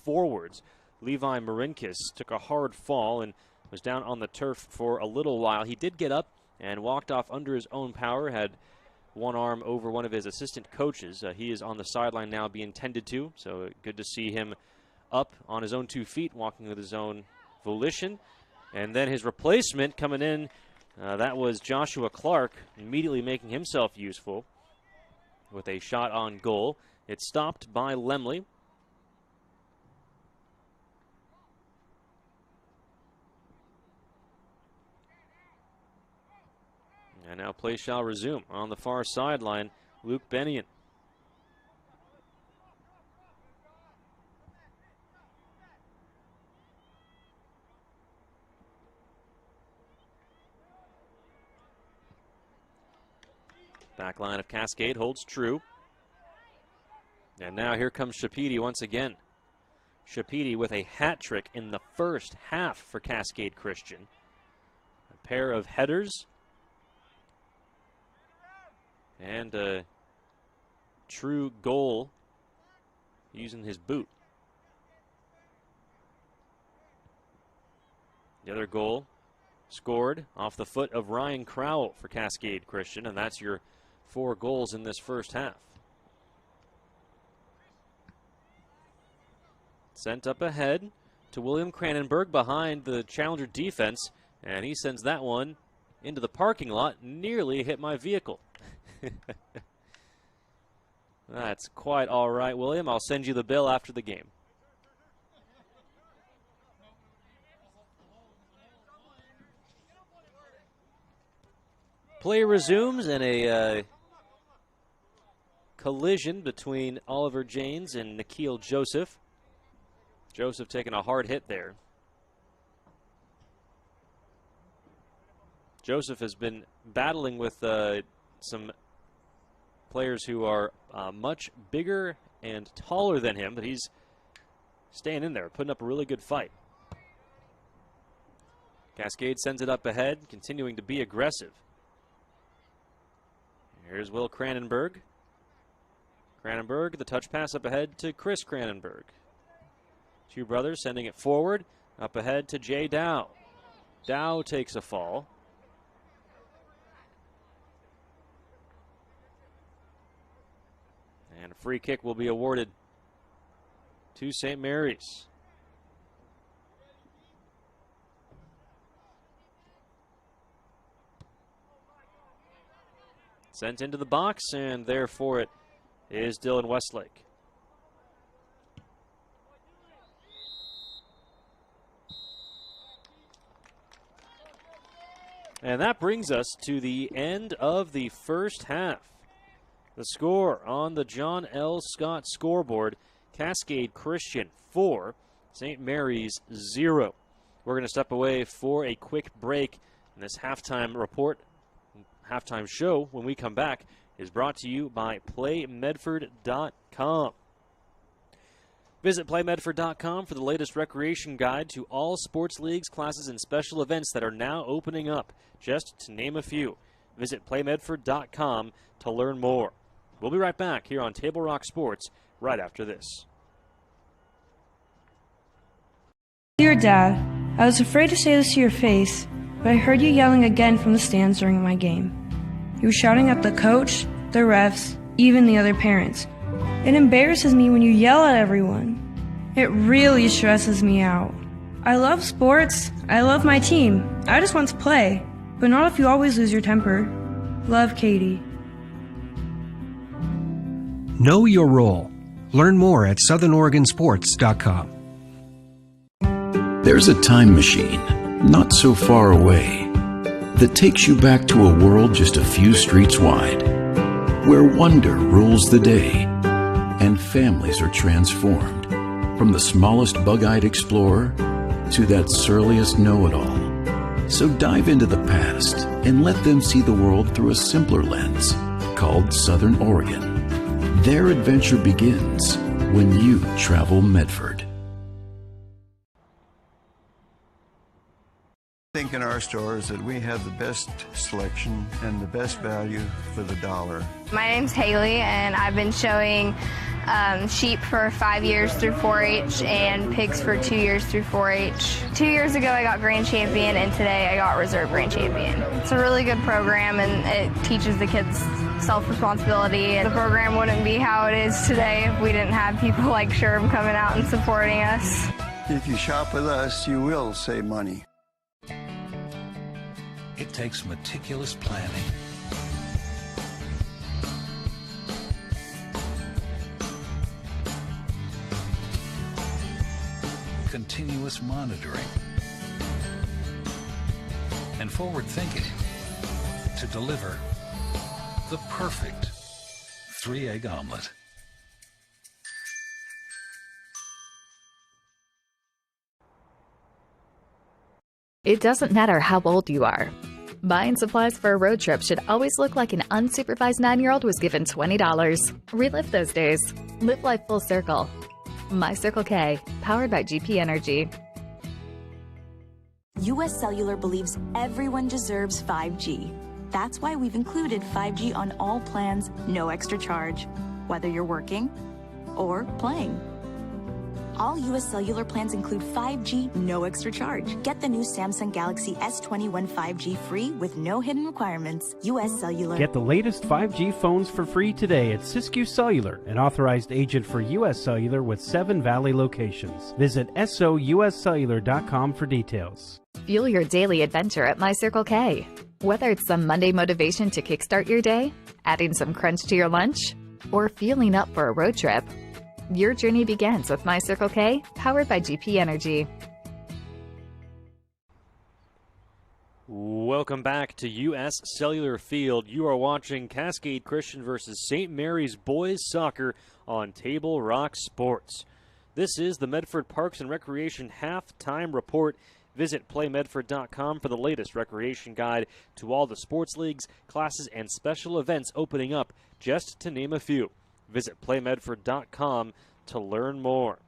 forwards, Levi Marinkis, took a hard fall and was down on the turf for a little while. He did get up and walked off under his own power, had one arm over one of his assistant coaches. He is on the sideline now being tended to, so good to see him up on his own 2 feet, walking with his own volition. And then his replacement coming in, that was Joshua Clark, immediately making himself useful with a shot on goal. It's stopped by Lemley. And now play shall resume on the far sideline. Luke Bennion. Back line of Cascade holds true. And now here comes Shapidi once again. Shapidi with a hat trick in the first half for Cascade Christian. A pair of headers and a true goal using his boot. The other goal scored off the foot of Ryan Crowell for Cascade Christian, and that's your 4 goals in this first half. Sent up ahead to William Cranenberg behind the Challenger defense, and he sends that one into the parking lot, nearly hit my vehicle. That's quite all right, William. I'll send you the bill after the game. Play resumes in a collision between Oliver Janes and Nikhil Joseph. Joseph taking a hard hit there. Joseph has been battling with some players who are much bigger and taller than him, but he's staying in there, putting up a really good fight. Cascade sends it up ahead, continuing to be aggressive. Here's Will Cranenberg. Cranenberg, the touch pass up ahead to Chris Cranenberg. Two brothers sending it forward, up ahead to Jay Dow. Dow takes a fall. And a free kick will be awarded to St. Mary's. Sent into the box, and there for it is Dylan Westlake. And that brings us to the end of the first half. The score on the John L. Scott scoreboard, Cascade Christian 4, St. Mary's 0. We're going to step away for a quick break, and this halftime report, halftime show, when we come back, is brought to you by PlayMedford.com. Visit PlayMedford.com for the latest recreation guide to all sports leagues, classes, and special events that are now opening up, just to name a few. Visit PlayMedford.com to learn more. We'll be right back here on Table Rock Sports right after this. Dear Dad, I was afraid to say this to your face, but I heard you yelling again from the stands during my game. You were shouting at the coach, the refs, even the other parents. It embarrasses me when you yell at everyone. It really stresses me out. I love sports. I love my team. I just want to play, but not if you always lose your temper. Love, Katie. Know your role. Learn more at southernoregonsports.com. There's a time machine, not so far away, that takes you back to a world just a few streets wide, where wonder rules the day and families are transformed, from the smallest bug-eyed explorer to that surliest know-it-all. So dive into the past and let them see the world through a simpler lens called Southern Oregon. Their adventure begins when you travel Medford. I think in our stores that we have the best selection and the best value for the dollar. My name's Haley, and I've been showing sheep for 5 years through 4-H and pigs for 2 years through 4-H. 2 years ago I got grand champion, and today I got reserve grand champion. It's a really good program, and it teaches the kids self-responsibility. The program wouldn't be how it is today if we didn't have people like Sherb coming out and supporting us. If you shop with us, you will save money. It takes meticulous planning, continuous monitoring, and forward thinking to deliver the perfect 3-egg omelet. It doesn't matter how old you are. Buying supplies for a road trip should always look like an unsupervised 9-year-old was given $20. Relive those days. Live life full circle. My Circle K, powered by GP Energy. US Cellular believes everyone deserves 5G. That's why we've included 5G on all plans, no extra charge, whether you're working or playing. All US Cellular plans include 5G, no extra charge. Get the new Samsung Galaxy S21 5G free with no hidden requirements. US Cellular. Get the latest 5G phones for free today at Siskiyou Cellular, an authorized agent for US Cellular with 7 Valley locations. Visit souscellular.com for details. Fuel your daily adventure at My Circle K. Whether it's some Monday motivation to kickstart your day, adding some crunch to your lunch, or fueling up for a road trip, your journey begins with My Circle K, powered by GP Energy. Welcome back to U.S. Cellular Field. You are watching Cascade Christian versus St. Mary's Boys Soccer on Table Rock Sports. This is the Medford Parks and Recreation halftime report. Visit playmedford.com for the latest recreation guide to all the sports leagues, classes, and special events opening up, just to name a few. Visit playmedford.com to learn more.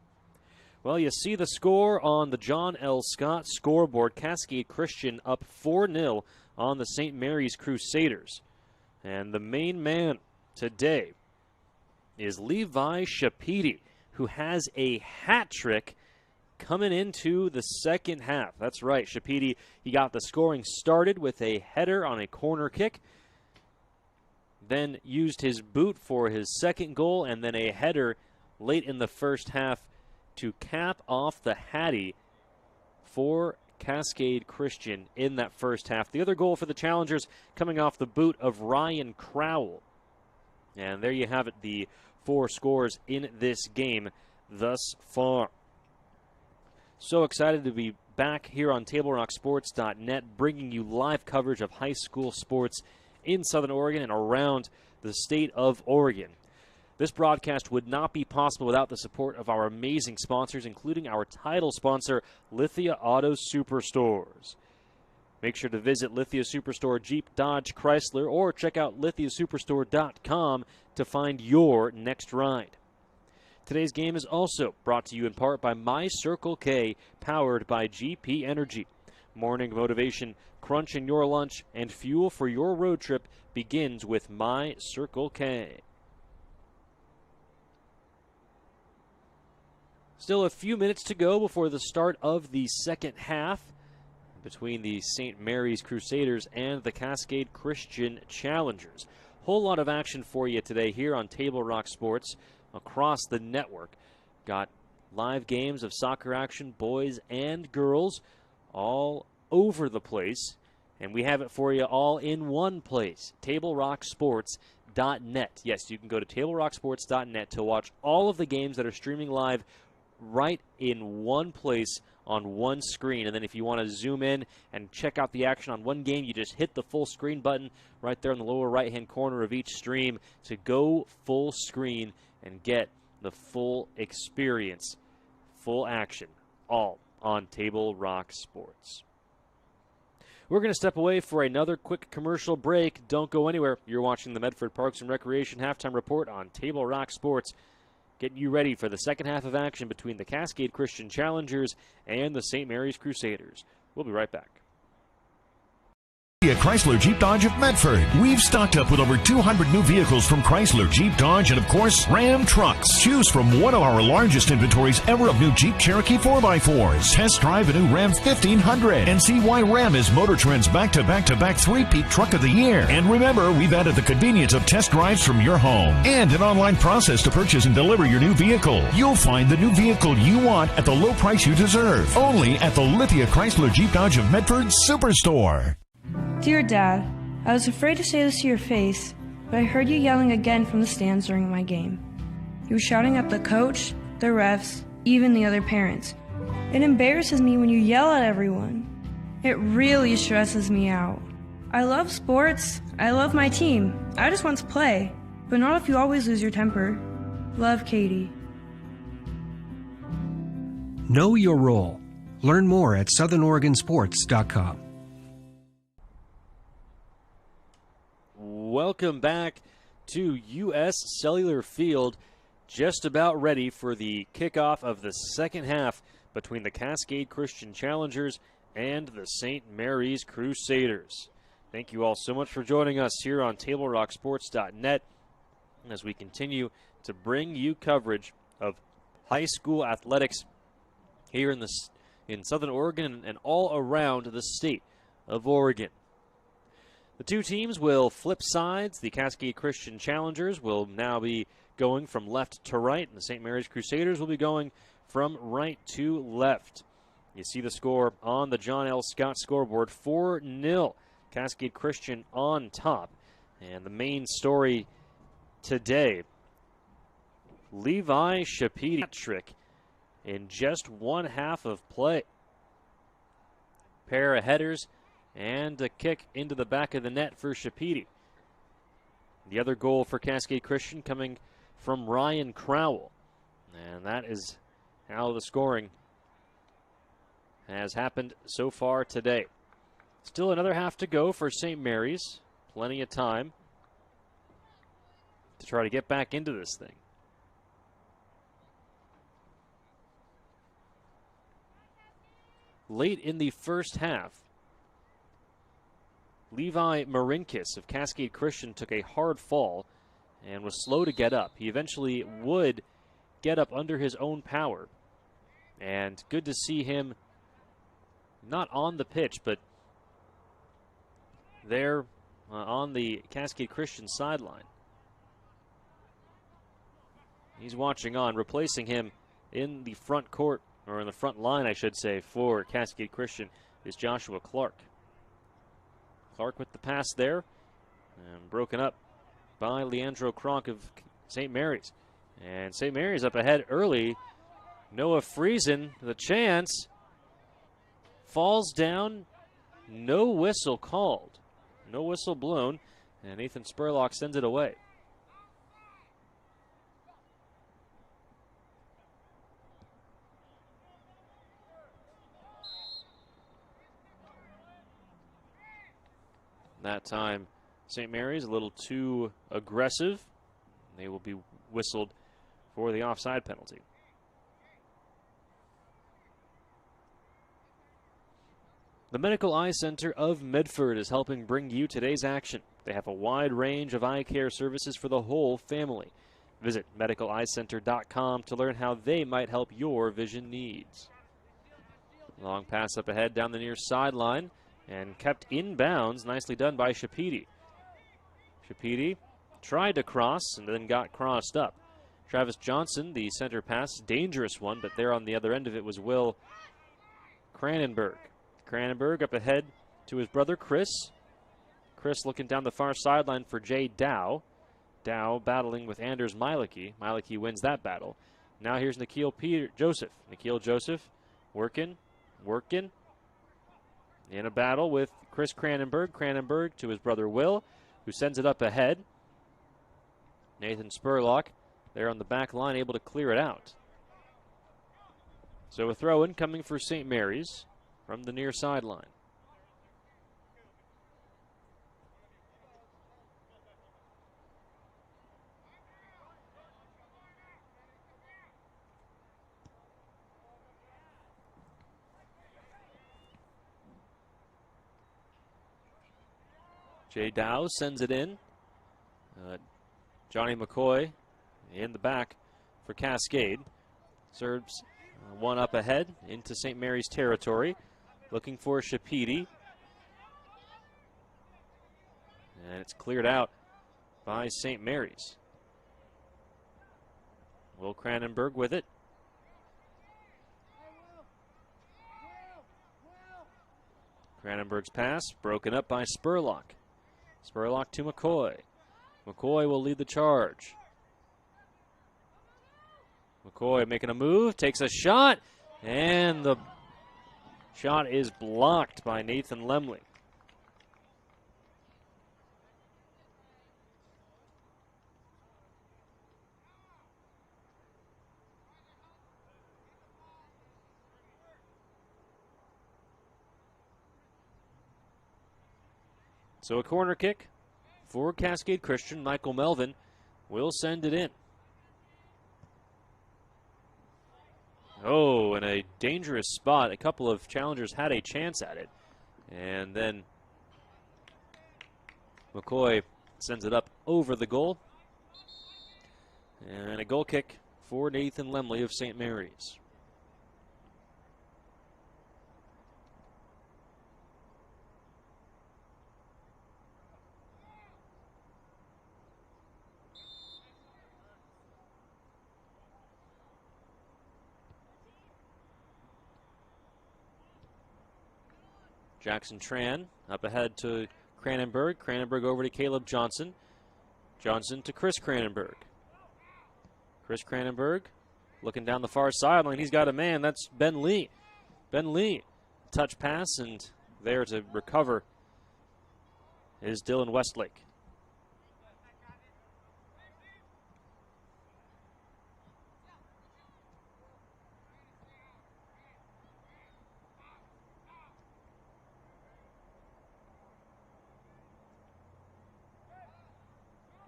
Well, you see the score on the John L. Scott scoreboard. Cascade Christian up 4-0 on the St. Mary's Crusaders. And the main man today is Levi Shapidi, who has a hat trick coming into the second half. That's right, Shapidi, he got the scoring started with a header on a corner kick, then used his boot for his second goal, and then a header late in the first half to cap off the Hattie for Cascade Christian in that first half. The other goal for the Challengers coming off the boot of Ryan Crowell. And there you have it, the 4 scores in this game thus far. So excited to be back here on TableRockSports.net, bringing you live coverage of high school sports in Southern Oregon and around the state of Oregon. This broadcast would not be possible without the support of our amazing sponsors, including our title sponsor, Lithia Auto Superstores. Make sure to visit Lithia Superstore Jeep, Dodge, Chrysler, or check out lithiasuperstore.com to find your next ride. Today's game is also brought to you in part by My Circle K, powered by GP Energy. Morning motivation, crunch in your lunch, and fuel for your road trip begins with My Circle K. Still a few minutes to go before the start of the second half between the St. Mary's Crusaders and the Cascade Christian Challengers. Whole lot of action for you today here on Table Rock Sports across the network. Got live games of soccer action, boys and girls, all over the place. And we have it for you all in one place, TableRockSports.net. Yes, you can go to TableRockSports.net to watch all of the games that are streaming live right in one place on one screen. And then if you want to zoom in and check out the action on one game, you just hit the full screen button right there in the lower right-hand corner of each stream to go full screen and get the full experience, full action, all on Table Rock Sports. We're going to step away for another quick commercial break. Don't go anywhere. You're watching the Medford Parks and Recreation Halftime Report on Table Rock Sports, getting you ready for the second half of action between the Cascade Christian Challengers and the St. Mary's Crusaders. We'll be right back. At Chrysler Jeep Dodge of Medford, we've stocked up with over 200 new vehicles from Chrysler Jeep Dodge and, of course, Ram trucks. Choose from one of our largest inventories ever of new Jeep Cherokee 4x4s. Test drive a new Ram 1500 and see why Ram is Motor Trend's back-to-back-to-back three-peat truck of the year. And remember, we've added the convenience of test drives from your home and an online process to purchase and deliver your new vehicle. You'll find the new vehicle you want at the low price you deserve. Only at the Lithia Chrysler Jeep Dodge of Medford Superstore. Dear Dad, I was afraid to say this to your face, but I heard you yelling again from the stands during my game. You were shouting at the coach, the refs, even the other parents. It embarrasses me when you yell at everyone. It really stresses me out. I love sports. I love my team. I just want to play, but not if you always lose your temper. Love, Katie. Know your role. Learn more at southernoregonsports.com. Welcome back to U.S. Cellular Field, just about ready for the kickoff of the second half between the Cascade Christian Challengers and the St. Mary's Crusaders. Thank you all so much for joining us here on TableRockSports.net as we continue to bring you coverage of high school athletics here in Southern Oregon and all around the state of Oregon. The two teams will flip sides. The Cascade Christian Challengers will now be going from left to right, and the St. Mary's Crusaders will be going from right to left. You see the score on the John L. Scott scoreboard, 4-0. Cascade Christian on top. And the main story today, Levi Shapidi trick in just one half of play. Pair of headers and a kick into the back of the net for Shapidi. The other goal for Cascade Christian coming from Ryan Crowell. And that is how the scoring has happened so far today. Still another half to go for St. Mary's. Plenty of time to try to get back into this thing. Late in the first half, Levi Marinkis of Cascade Christian took a hard fall and was slow to get up. He eventually would get up under his own power. And good to see him not on the pitch, but there on the Cascade Christian sideline. He's watching on. Replacing him in the front court, or in the front line, I should say, for Cascade Christian is Joshua Clark. Clark with the pass there, and broken up by Leandro Kronk of St. Mary's. And St. Mary's up ahead early. Noah Friesen, the chance, falls down. No whistle called. No whistle blown, and Nathan Spurlock sends it away. That time, St. Mary's a little too aggressive. They will be whistled for the offside penalty. The Medical Eye Center of Medford is helping bring you today's action. They have a wide range of eye care services for the whole family. Visit medicaleyecenter.com to learn how they might help your vision needs. Long pass up ahead down the near sideline and kept in bounds. Nicely done by Shapiti. Shapiti tried to cross and then got crossed up. Travis Johnson, the center pass, dangerous one, but there on the other end of it was Will Cranenberg. Cranenberg up ahead to his brother Chris. Chris looking down the far sideline for Jay Dow. Dow battling with Anders Mielicki. Mielicki wins that battle. Now here's Nikhil Joseph. Nikhil Joseph working. In a battle with Chris Cranenberg. Cranenberg to his brother Will, who sends it up ahead. Nathan Spurlock there on the back line, able to clear it out. So a throw-in coming for St. Mary's from the near sideline. Jay Dow sends it in. Johnny McCoy in the back for Cascade. Serves one up ahead into St. Mary's territory. Looking for Shapiti. And it's cleared out by St. Mary's. Will Cranenberg with it. Cranenberg's pass broken up by Spurlock. Spurlock to McCoy. McCoy will lead the charge. McCoy making a move, takes a shot, and the shot is blocked by Nathan Lemley. So a corner kick for Cascade Christian. Michael Melvin will send it in. Oh, in a dangerous spot. A couple of challengers had a chance at it. And then McCoy sends it up over the goal. And a goal kick for Nathan Lemley of St. Mary's. Jackson Tran up ahead to Cranenberg. Cranenberg over to Caleb Johnson. Johnson to Chris Cranenberg. Chris Cranenberg looking down the far sideline. He's got a man. That's Ben Lee. Ben Lee. Touch pass, and there to recover is Dylan Westlake.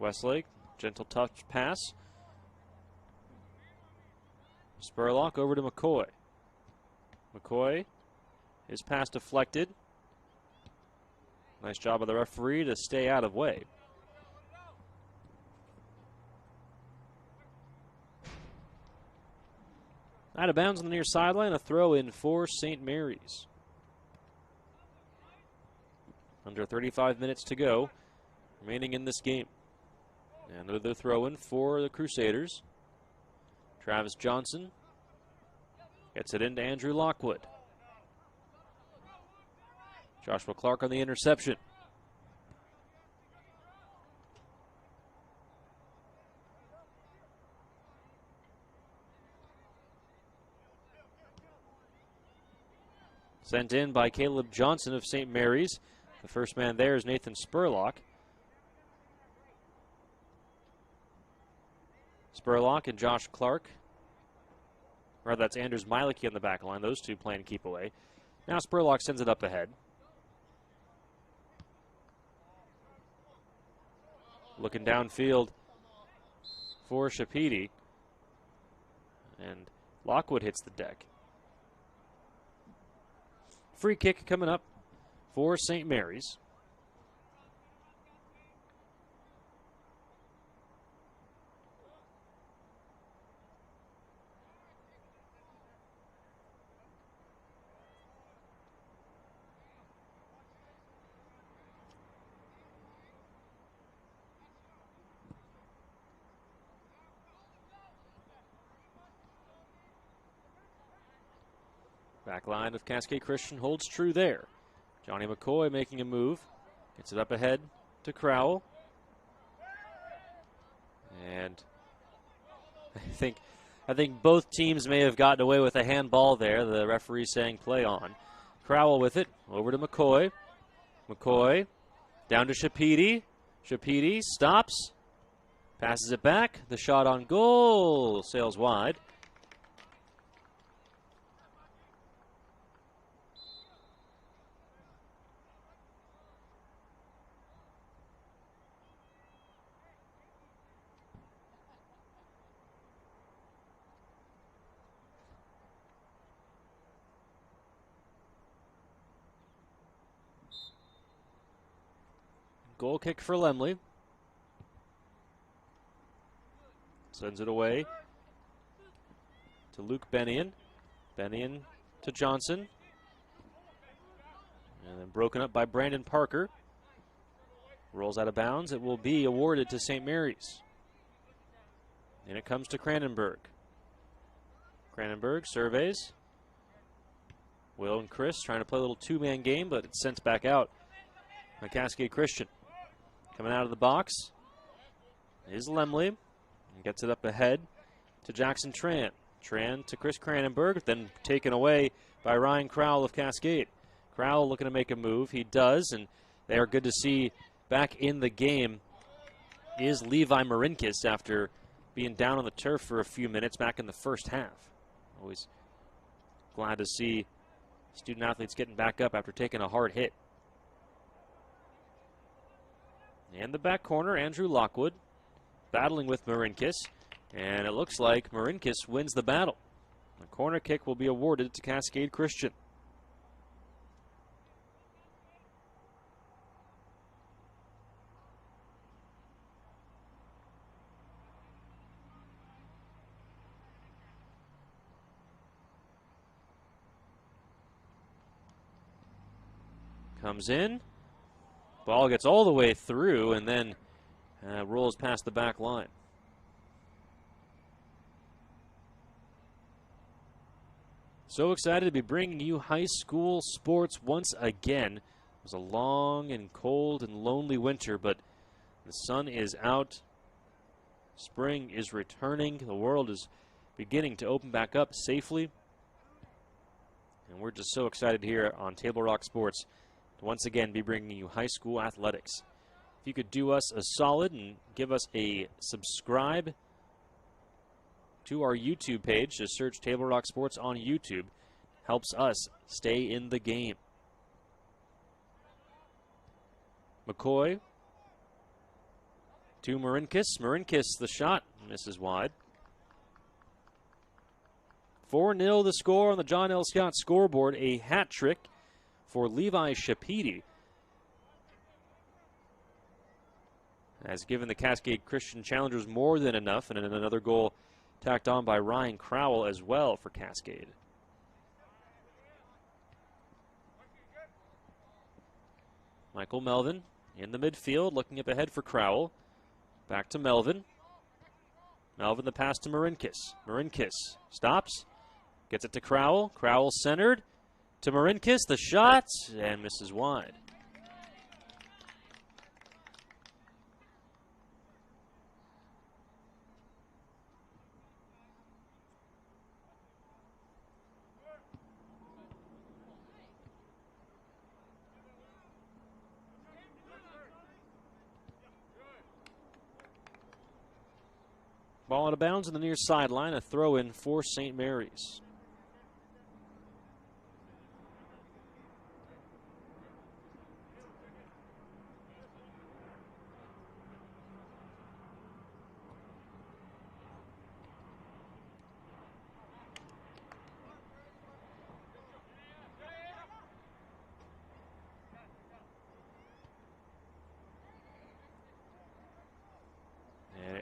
Westlake, gentle touch pass. Spurlock over to McCoy. McCoy, his pass deflected. Nice job of the referee to stay out of way. Out of bounds on the near sideline, a throw in for St. Mary's. Under 35 minutes to go remaining in this game. And another throw in for the Crusaders. Travis Johnson gets it into Andrew Lockwood. Joshua Clark on the interception. Sent in by Caleb Johnson of St. Mary's. The first man there is Nathan Spurlock. Spurlock and Josh Clark. Or that's Anders Mieleke on the back line. Those two playing keep away. Now Spurlock sends it up ahead. Looking downfield for Shapidi. And Lockwood hits the deck. Free kick coming up for St. Mary's. Back line of Cascade Christian holds true there. Johnny McCoy making a move. Gets it up ahead to Crowell. And I think both teams may have gotten away with a handball there. The referee saying play on. Crowell with it. Over to McCoy. McCoy down to Shapidi. Shapidi stops. Passes it back. The shot on goal sails wide. Goal kick for Lemley. Sends it away to Luke Bennion. Bennion to Johnson. And then broken up by Brandon Parker. Rolls out of bounds. It will be awarded to St. Mary's. And it comes to Cranenberg. Cranenberg surveys. Will and Chris trying to play a little two-man game, but it's sent back out by Cascade Christian. Coming out of the box is Lemley. And gets it up ahead to Jackson Tran. Tran to Chris Cranenberg, then taken away by Ryan Crowell of Cascade. Crowell looking to make a move. He does, and they are good to see back in the game is Levi Marinkis after being down on the turf for a few minutes back in the first half. Always glad to see student athletes getting back up after taking a hard hit. And the back corner, Andrew Lockwood, battling with Marinkis. And it looks like Marinkis wins the battle. The corner kick will be awarded to Cascade Christian. Comes in. Ball gets all the way through and then rolls past the back line. So excited to be bringing you high school sports once again. It was a long and cold and lonely winter, but the sun is out. Spring is returning. The world is beginning to open back up safely. And we're just so excited here on Table Rock Sports to once again be bringing you high school athletics. If you could do us a solid and give us a subscribe to our YouTube page, just search Table Rock Sports on YouTube, helps us stay in the game. McCoy to Marinkis. Marinkis, the shot, misses wide. 4-0 the score on the John L. Scott scoreboard. A hat trick for Levi Shapidi has given the Cascade Christian Challengers more than enough, and another goal tacked on by Ryan Crowell as well for Cascade. Michael Melvin in the midfield, looking up ahead for Crowell. Back to Melvin. Melvin, the pass to Marinkis. Marinkis stops, gets it to Crowell. Crowell centered to Marinkis, the shot, and misses wide. Ball out of bounds on the near sideline, a throw in for St. Mary's.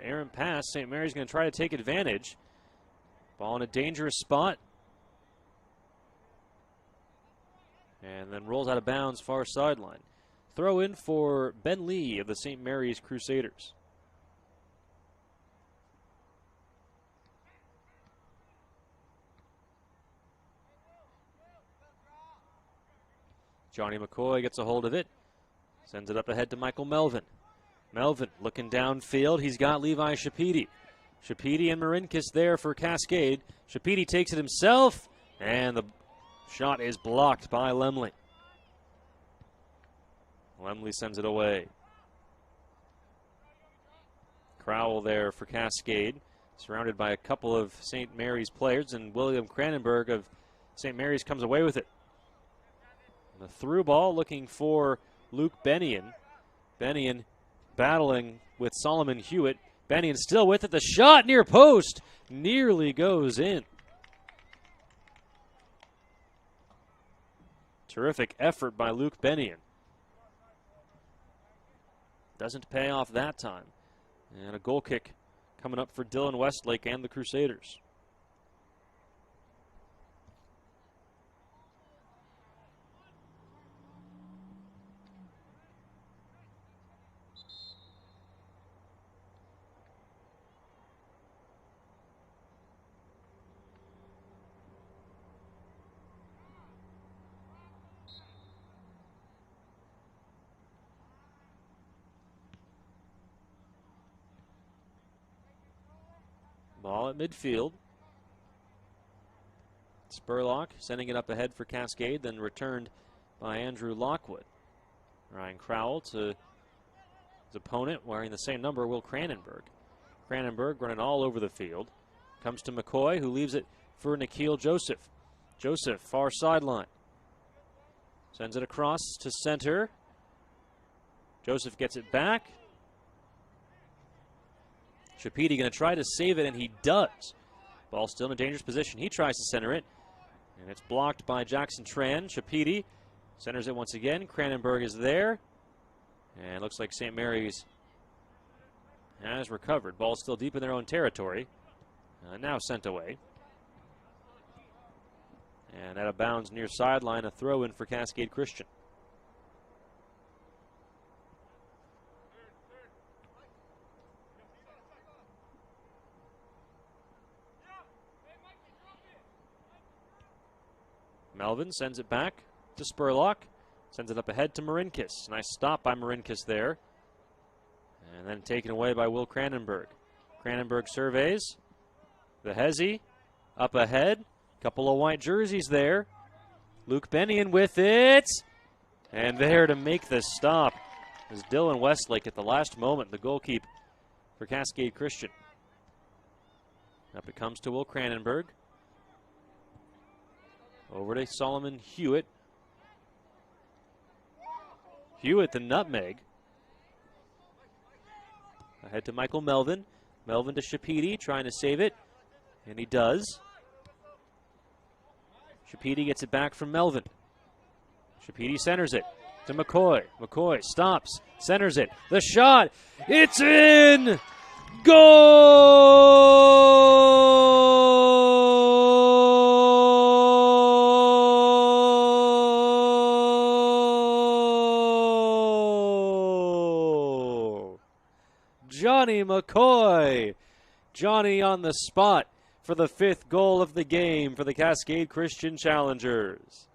Errant pass. St. Mary's going to try to take advantage. Ball in a dangerous spot. And then rolls out of bounds far sideline. Throw in for Ben Lee of the St. Mary's Crusaders. Johnny McCoy gets a hold of it. Sends it up ahead to Michael Melvin. Melvin looking downfield. He's got Levi Shapidi. Shapidi and Marinkis there for Cascade. Shapidi takes it himself, and the shot is blocked by Lemley. Lemley sends it away. Crowell there for Cascade, surrounded by a couple of St. Mary's players, and William Cranenberg of St. Mary's comes away with it. And the through ball looking for Luke Bennion. Bennion battling with Solomon Hewitt. Bennion still with it. The shot near post nearly goes in. Terrific effort by Luke Bennion. Doesn't pay off that time. And a goal kick coming up for Dylan Westlake and the Crusaders. Ball at midfield. Spurlock sending it up ahead for Cascade, then returned by Andrew Lockwood. Ryan Crowell to his opponent, wearing the same number, Will Cranenberg. Cranenberg running all over the field. Comes to McCoy, who leaves it for Nikhil Joseph. Joseph, far sideline. Sends it across to center. Joseph gets it back. Shapidi going to try to save it, and he does. Ball still in a dangerous position. He tries to center it, and it's blocked by Jackson Tran. Shapidi centers it once again. Cranenberg is there, and looks like St. Mary's has recovered. Ball still deep in their own territory. Now sent away. And out of bounds near sideline, a throw in for Cascade Christian. Melvin sends it back to Spurlock. Sends it up ahead to Marinkis. Nice stop by Marinkis there. And then taken away by Will Cranenberg. Cranenberg surveys. The Hezzy up ahead. Couple of white jerseys there. Luke Bennion with it. And there to make the stop is Dylan Westlake at the last moment, the goalkeeper for Cascade Christian. Up it comes to Will Cranenberg. Over to Solomon Hewitt. Hewitt, the nutmeg. Ahead to Michael Melvin. Melvin to Shapidi, trying to save it. And he does. Shapidi gets it back from Melvin. Shapidi centers it to McCoy. McCoy stops, centers it. The shot, it's in! Goal! Johnny McCoy. Johnny on the spot for the 5th goal of the game for the Cascade Christian Challengers.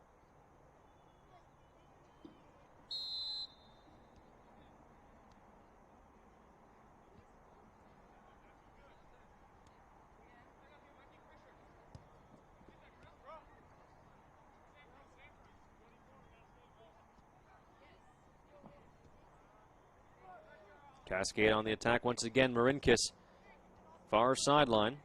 Cascade on the attack once again. Marinkis, far sideline.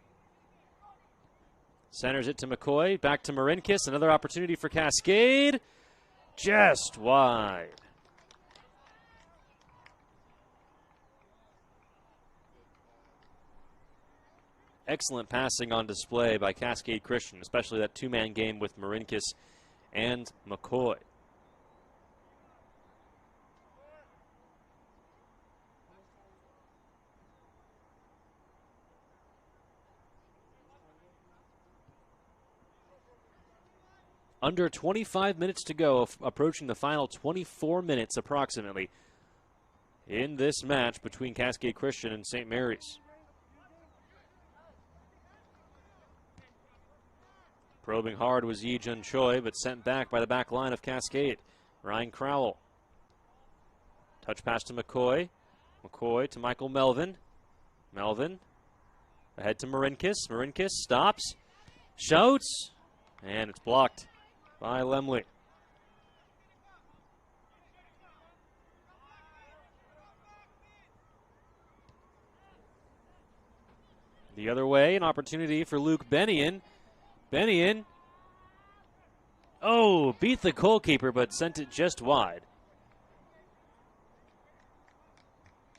Centers it to McCoy. Back to Marinkis. Another opportunity for Cascade. Just wide. Excellent passing on display by Cascade Christian, especially that two-man game with Marinkis and McCoy. Under 25 minutes to go, approaching the final 24 minutes approximately in this match between Cascade Christian and St. Mary's. Probing hard was Yi Jun Choi, but sent back by the back line of Cascade. Ryan Crowell. Touch pass to McCoy. McCoy to Michael Melvin. Melvin ahead to Marinkis. Marinkis stops, shouts, and it's blocked by Lemley. The other way, an opportunity for Luke Bennion. Bennion, beat the goalkeeper, but sent it just wide.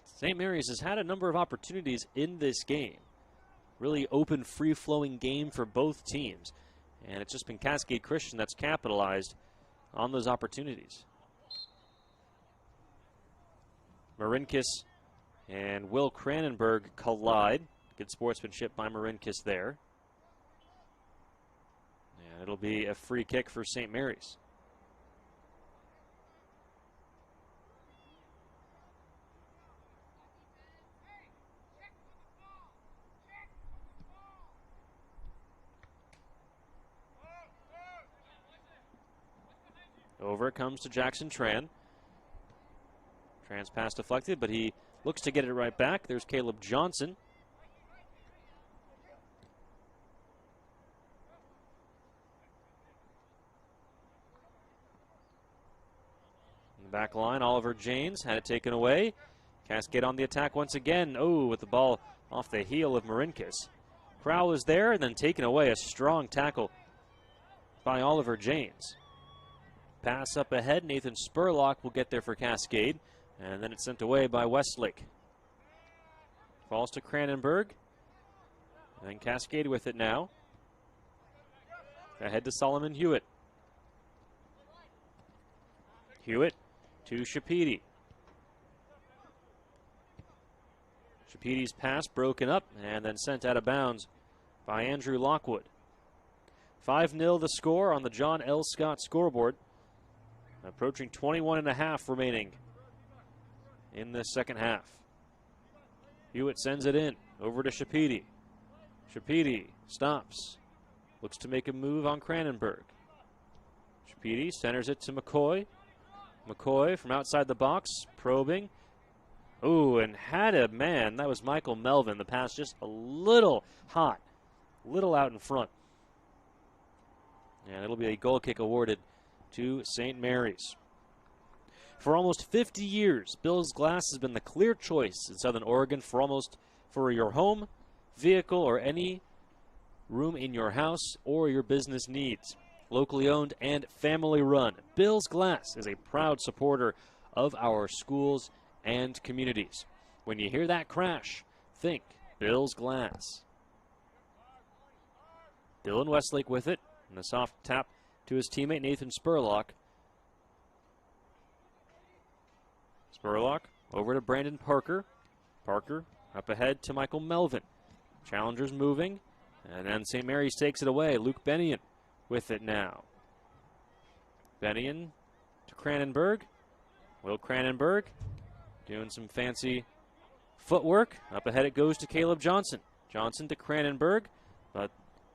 St. Mary's has had a number of opportunities in this game. Really open, free-flowing game for both teams. And it's just been Cascade Christian that's capitalized on those opportunities. Marinkis and Will Cranenberg collide. Good sportsmanship by Marinkis there. And it'll be a free kick for St. Mary's. Over it comes to Jackson Tran. Tran's pass deflected, but he looks to get it right back. There's Caleb Johnson. In the back line, Oliver Janes had it taken away. Cascade on the attack once again. With the ball off the heel of Marinkis. Crowell is there and then taken away. A strong tackle by Oliver Janes. Pass up ahead. Nathan Spurlock will get there for Cascade. And then it's sent away by Westlake. Falls to Cranenberg. And then Cascade with it now. Ahead to Solomon Hewitt. Hewitt to Shapidi. Shapidi's pass broken up and then sent out of bounds by Andrew Lockwood. 5-0 the score on the John L. Scott scoreboard. Approaching 21.5 remaining in this second half. Hewitt sends it in, over to Shapidi. Shapidi stops, looks to make a move on Cranenberg. Shapidi centers it to McCoy. McCoy from outside the box, probing. And had a man, that was Michael Melvin. The pass just a little hot, little out in front. And it'll be a goal kick awarded to St. Mary's. For almost 50 years, Bill's Glass has been the clear choice in Southern Oregon for your home, vehicle, or any room in your house or your business needs. Locally owned and family run, Bill's Glass is a proud supporter of our schools and communities. When you hear that crash, think Bills glass. Dylan Westlake with it, and a soft tap to his teammate Nathan Spurlock. Spurlock over to Brandon Parker. Parker up ahead to Michael Melvin. Challengers moving, and then St. Mary's takes it away. Luke Bennion with it now. Bennion to Cranenberg. Will Cranenberg doing some fancy footwork. Up ahead it goes to Caleb Johnson. Johnson to Cranenberg, but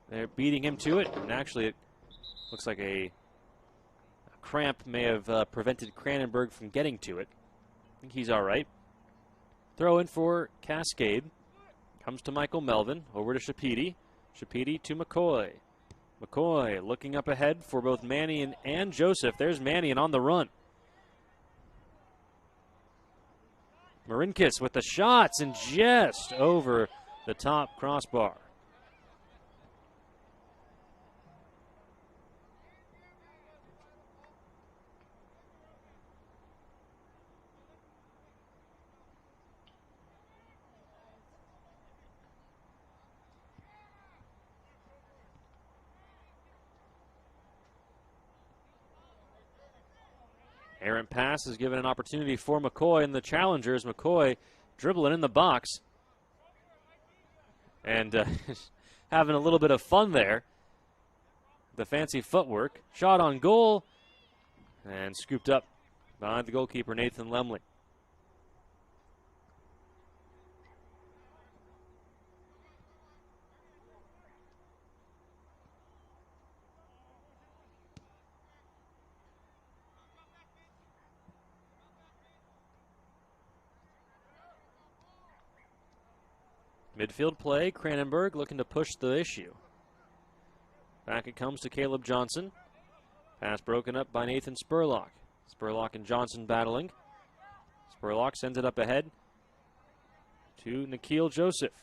they're beating him to it. And actually, it looks like a cramp may have prevented Cranenberg from getting to it. I think he's all right. Throw in for Cascade. Comes to Michael Melvin. Over to Shapiti. Shapiti to McCoy. McCoy looking up ahead for both Mannion and Joseph. There's Mannion on the run. Marinkis with the shots and just over the top crossbar. Errant pass is given an opportunity for McCoy, and the challengers, McCoy dribbling in the box. And having a little bit of fun there. The fancy footwork. Shot on goal, and scooped up behind the goalkeeper, Nathan Lemley. Midfield play, Cranenberg looking to push the issue. Back it comes to Caleb Johnson. Pass broken up by Nathan Spurlock. Spurlock and Johnson battling. Spurlock sends it up ahead to Nikhil Joseph.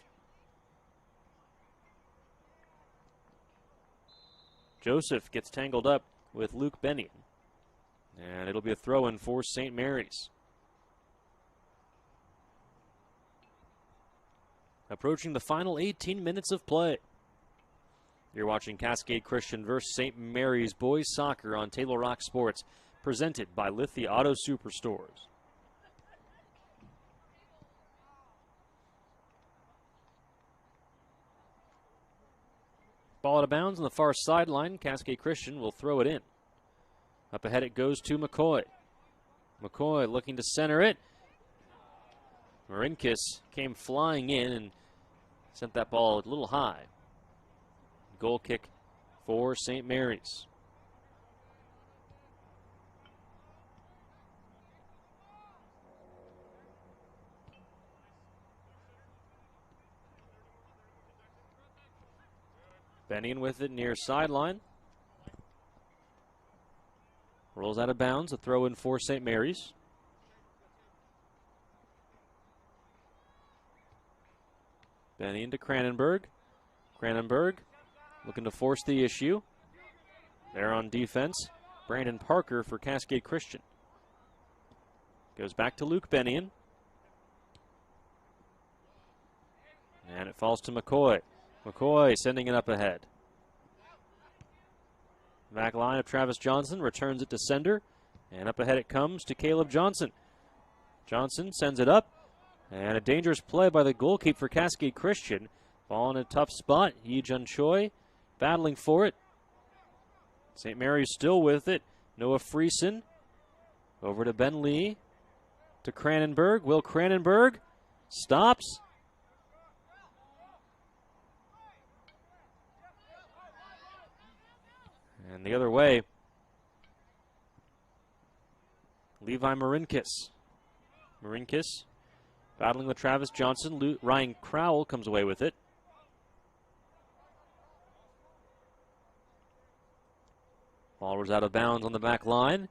Joseph gets tangled up with Luke Bennion. And it'll be a throw-in for St. Mary's. Approaching the final 18 minutes of play. You're watching Cascade Christian versus St. Mary's Boys Soccer on Table Rock Sports, presented by Lithia Auto Superstores. Ball out of bounds on the far sideline. Cascade Christian will throw it in. Up ahead it goes to McCoy. McCoy looking to center it. Marinkis came flying in and sent that ball a little high. Goal kick for St. Mary's. Bennion with it near sideline. Rolls out of bounds. A throw in for St. Mary's. Bennion to Cranenberg. Cranenberg looking to force the issue. There on defense, Brandon Parker for Cascade Christian. Goes back to Luke Bennion. And it falls to McCoy. McCoy sending it up ahead. Back line of Travis Johnson returns it to sender. And up ahead it comes to Caleb Johnson. Johnson sends it up. And a dangerous play by the goalkeeper for Cascade Christian. Ball in a tough spot. Yi Jun Choi battling for it. St. Mary's still with it. Noah Friesen over to Ben Lee. To Cranenberg. Will Cranenberg stops. And the other way, Levi Marinkis. Marinkis battling with Travis Johnson. Ryan Crowell comes away with it. Ball was out of bounds on the back line.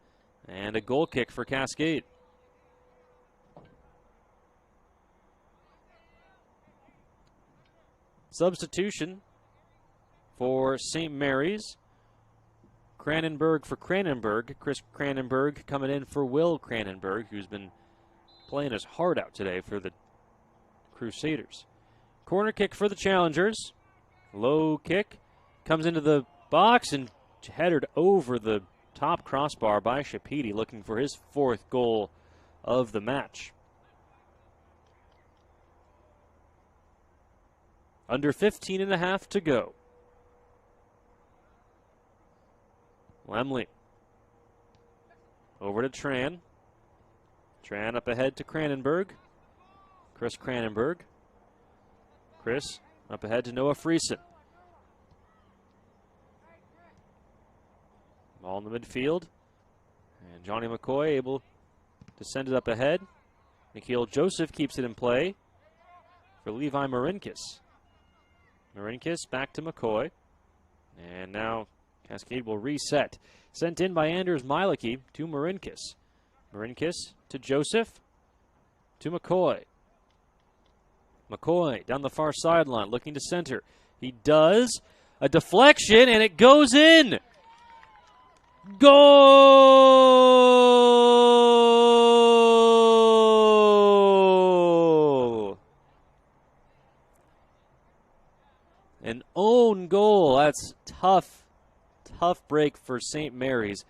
And a goal kick for Cascade. Substitution for St. Mary's. Cranenberg for Cranenberg. Chris Cranenberg coming in for Will Cranenberg, who's been playing his heart out today for the Crusaders. Corner kick for the challengers. Low kick. Comes into the box and headed over the top crossbar by Shapiti, looking for his 4th goal of the match. Under 15 and a half to go. Lemley. Over to Tran. Tran up ahead to Cranenberg. Chris Cranenberg. Chris up ahead to Noah Friesen. Ball in the midfield. And Johnny McCoy able to send it up ahead. Nikhil Joseph keeps it in play for Levi Marinkis. Marinkis back to McCoy. And now Cascade will reset. Sent in by Anders Mielicki to Marinkis. Marinkis to Joseph. To McCoy. McCoy down the far sideline looking to center. He does. A deflection and it goes in. Goal! An own goal. That's tough break for St. Mary's.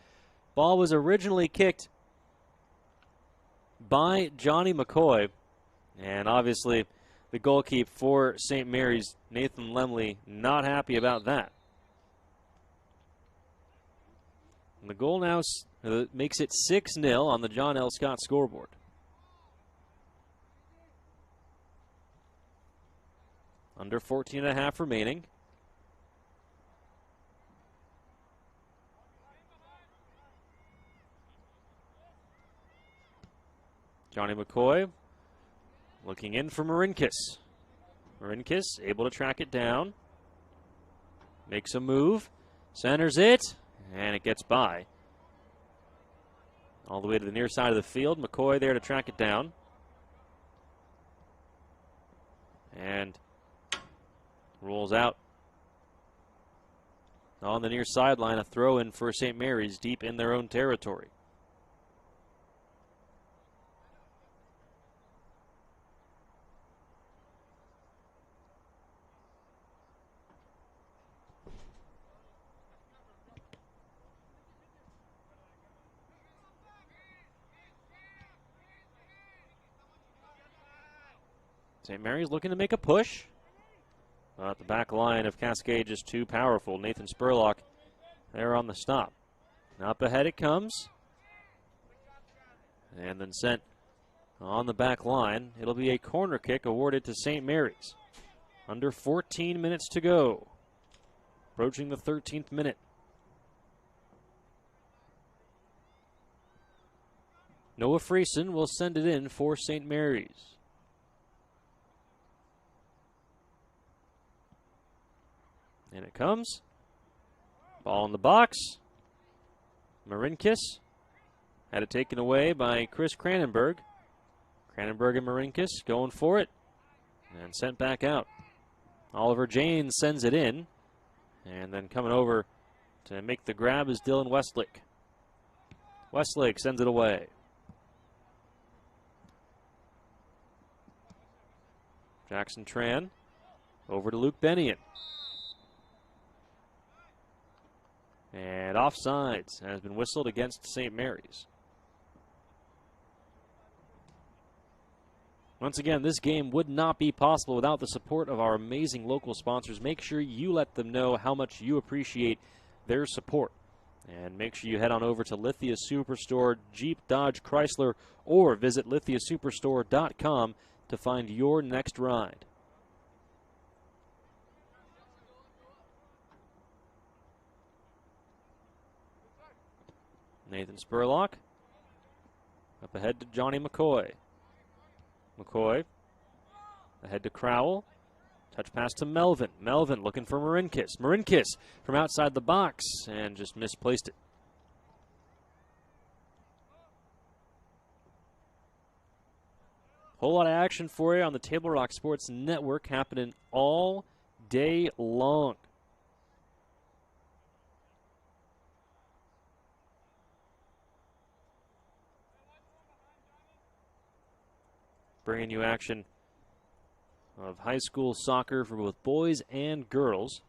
Ball was originally kicked by Johnny McCoy. And obviously the goalkeeper for St. Mary's, Nathan Lemley, not happy about that. And the goal now makes it 6-0 on the John L. Scott scoreboard. Under 14 and a half remaining. Johnny McCoy looking in for Marinkis. Marinkis able to track it down. Makes a move. Centers it. And it gets by. All the way to the near side of the field. McCoy there to track it down. And rolls out. On the near sideline, a throw in for St. Mary's deep in their own territory. St. Mary's looking to make a push. But the back line of Cascade just too powerful. Nathan Spurlock there on the stop. Up ahead it comes. And then sent on the back line. It'll be a corner kick awarded to St. Mary's. Under 14 minutes to go. Approaching the 13th minute. Noah Friesen will send it in for St. Mary's. And it comes. Ball in the box. Marinkis had it taken away by Chris Cranenberg. Cranenberg and Marinkis going for it. And sent back out. Oliver Janes sends it in. And then coming over to make the grab is Dylan Westlake. Westlake sends it away. Jackson Tran over to Luke Bennion. And offsides has been whistled against St. Mary's. Once again, this game would not be possible without the support of our amazing local sponsors. Make sure you let them know how much you appreciate their support. And make sure you head on over to Lithia Superstore, Jeep, Dodge, Chrysler, or visit lithiasuperstore.com to find your next ride. Nathan Spurlock up ahead to Johnny McCoy. McCoy ahead to Crowell. Touch pass to Melvin. Melvin looking for Marinkis. Marinkis from outside the box and just misplaced it. Whole lot of action for you on the Table Rock Sports Network happening all day long. Bringing you action of high school soccer for both boys and girls.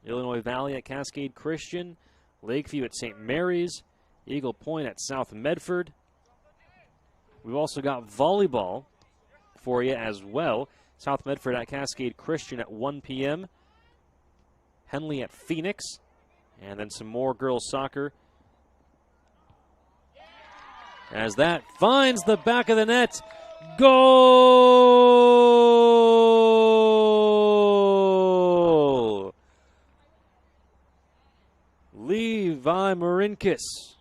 Illinois Valley at Cascade Christian, Lakeview at St. Mary's, Eagle Point at South Medford. We've also got volleyball for you as well. South Medford at Cascade Christian at 1 p.m. Henley at Phoenix. And then some more girls soccer. As that finds the back of the net. Goal! Levi Marinkis.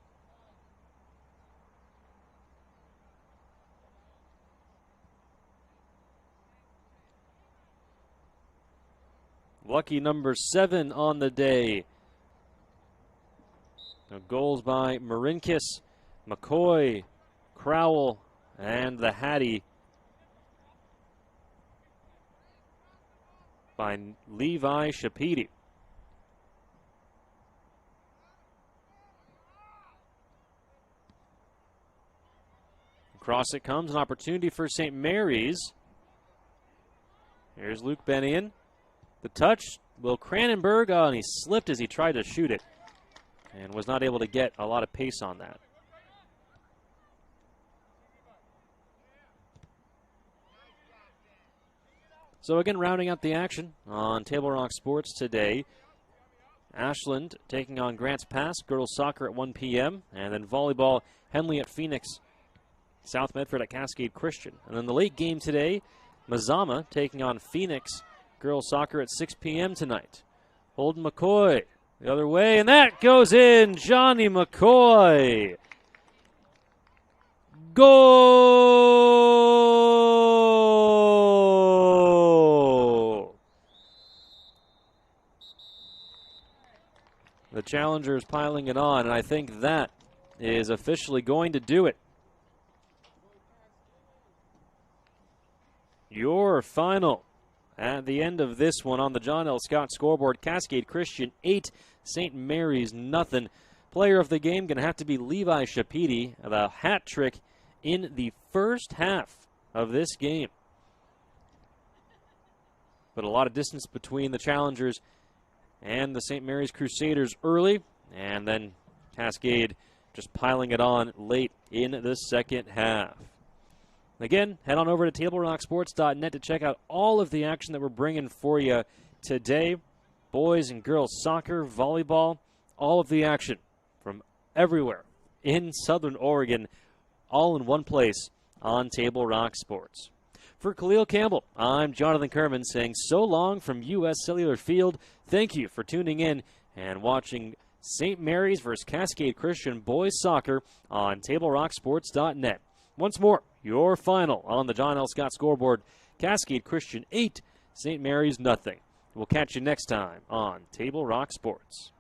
Lucky number 7 on the day. Now goals by Marinkis, McCoy, Crowell, and the Hattie by Levi Shapiti. Across it comes, an opportunity for St. Mary's. Here's Luke Bennion. The touch, Will Cranenberg, and he slipped as he tried to shoot it and was not able to get a lot of pace on that. So again, rounding out the action on Table Rock Sports today, Ashland taking on Grants Pass, girls soccer at 1 p.m., and then volleyball, Henley at Phoenix, South Medford at Cascade Christian. And then the late game today, Mazama taking on Phoenix, girls soccer at 6 p.m. tonight. Holden McCoy the other way, and that goes in. Johnny McCoy. Goal! The Challengers piling it on, and I think that is officially going to do it. Your final at the end of this one on the John L. Scott scoreboard, Cascade Christian 8, St. Mary's nothing. Player of the game going to have to be Levi Shapiti, the hat trick in the first half of this game. But a lot of distance between the Challengers and the St. Mary's Crusaders early, and then Cascade just piling it on late in the second half. Again, head on over to TableRockSports.net to check out all of the action that we're bringing for you today. Boys and girls soccer, volleyball, all of the action from everywhere in Southern Oregon, all in one place on Table Rock Sports. For Khalil Campbell, I'm Jonathan Kerman saying so long from U.S. Cellular Field. Thank you for tuning in and watching St. Mary's versus Cascade Christian boys soccer on TableRockSports.net. Once more, your final on the John L. Scott scoreboard, Cascade Christian 8, St. Mary's nothing. We'll catch you next time on Table Rock Sports.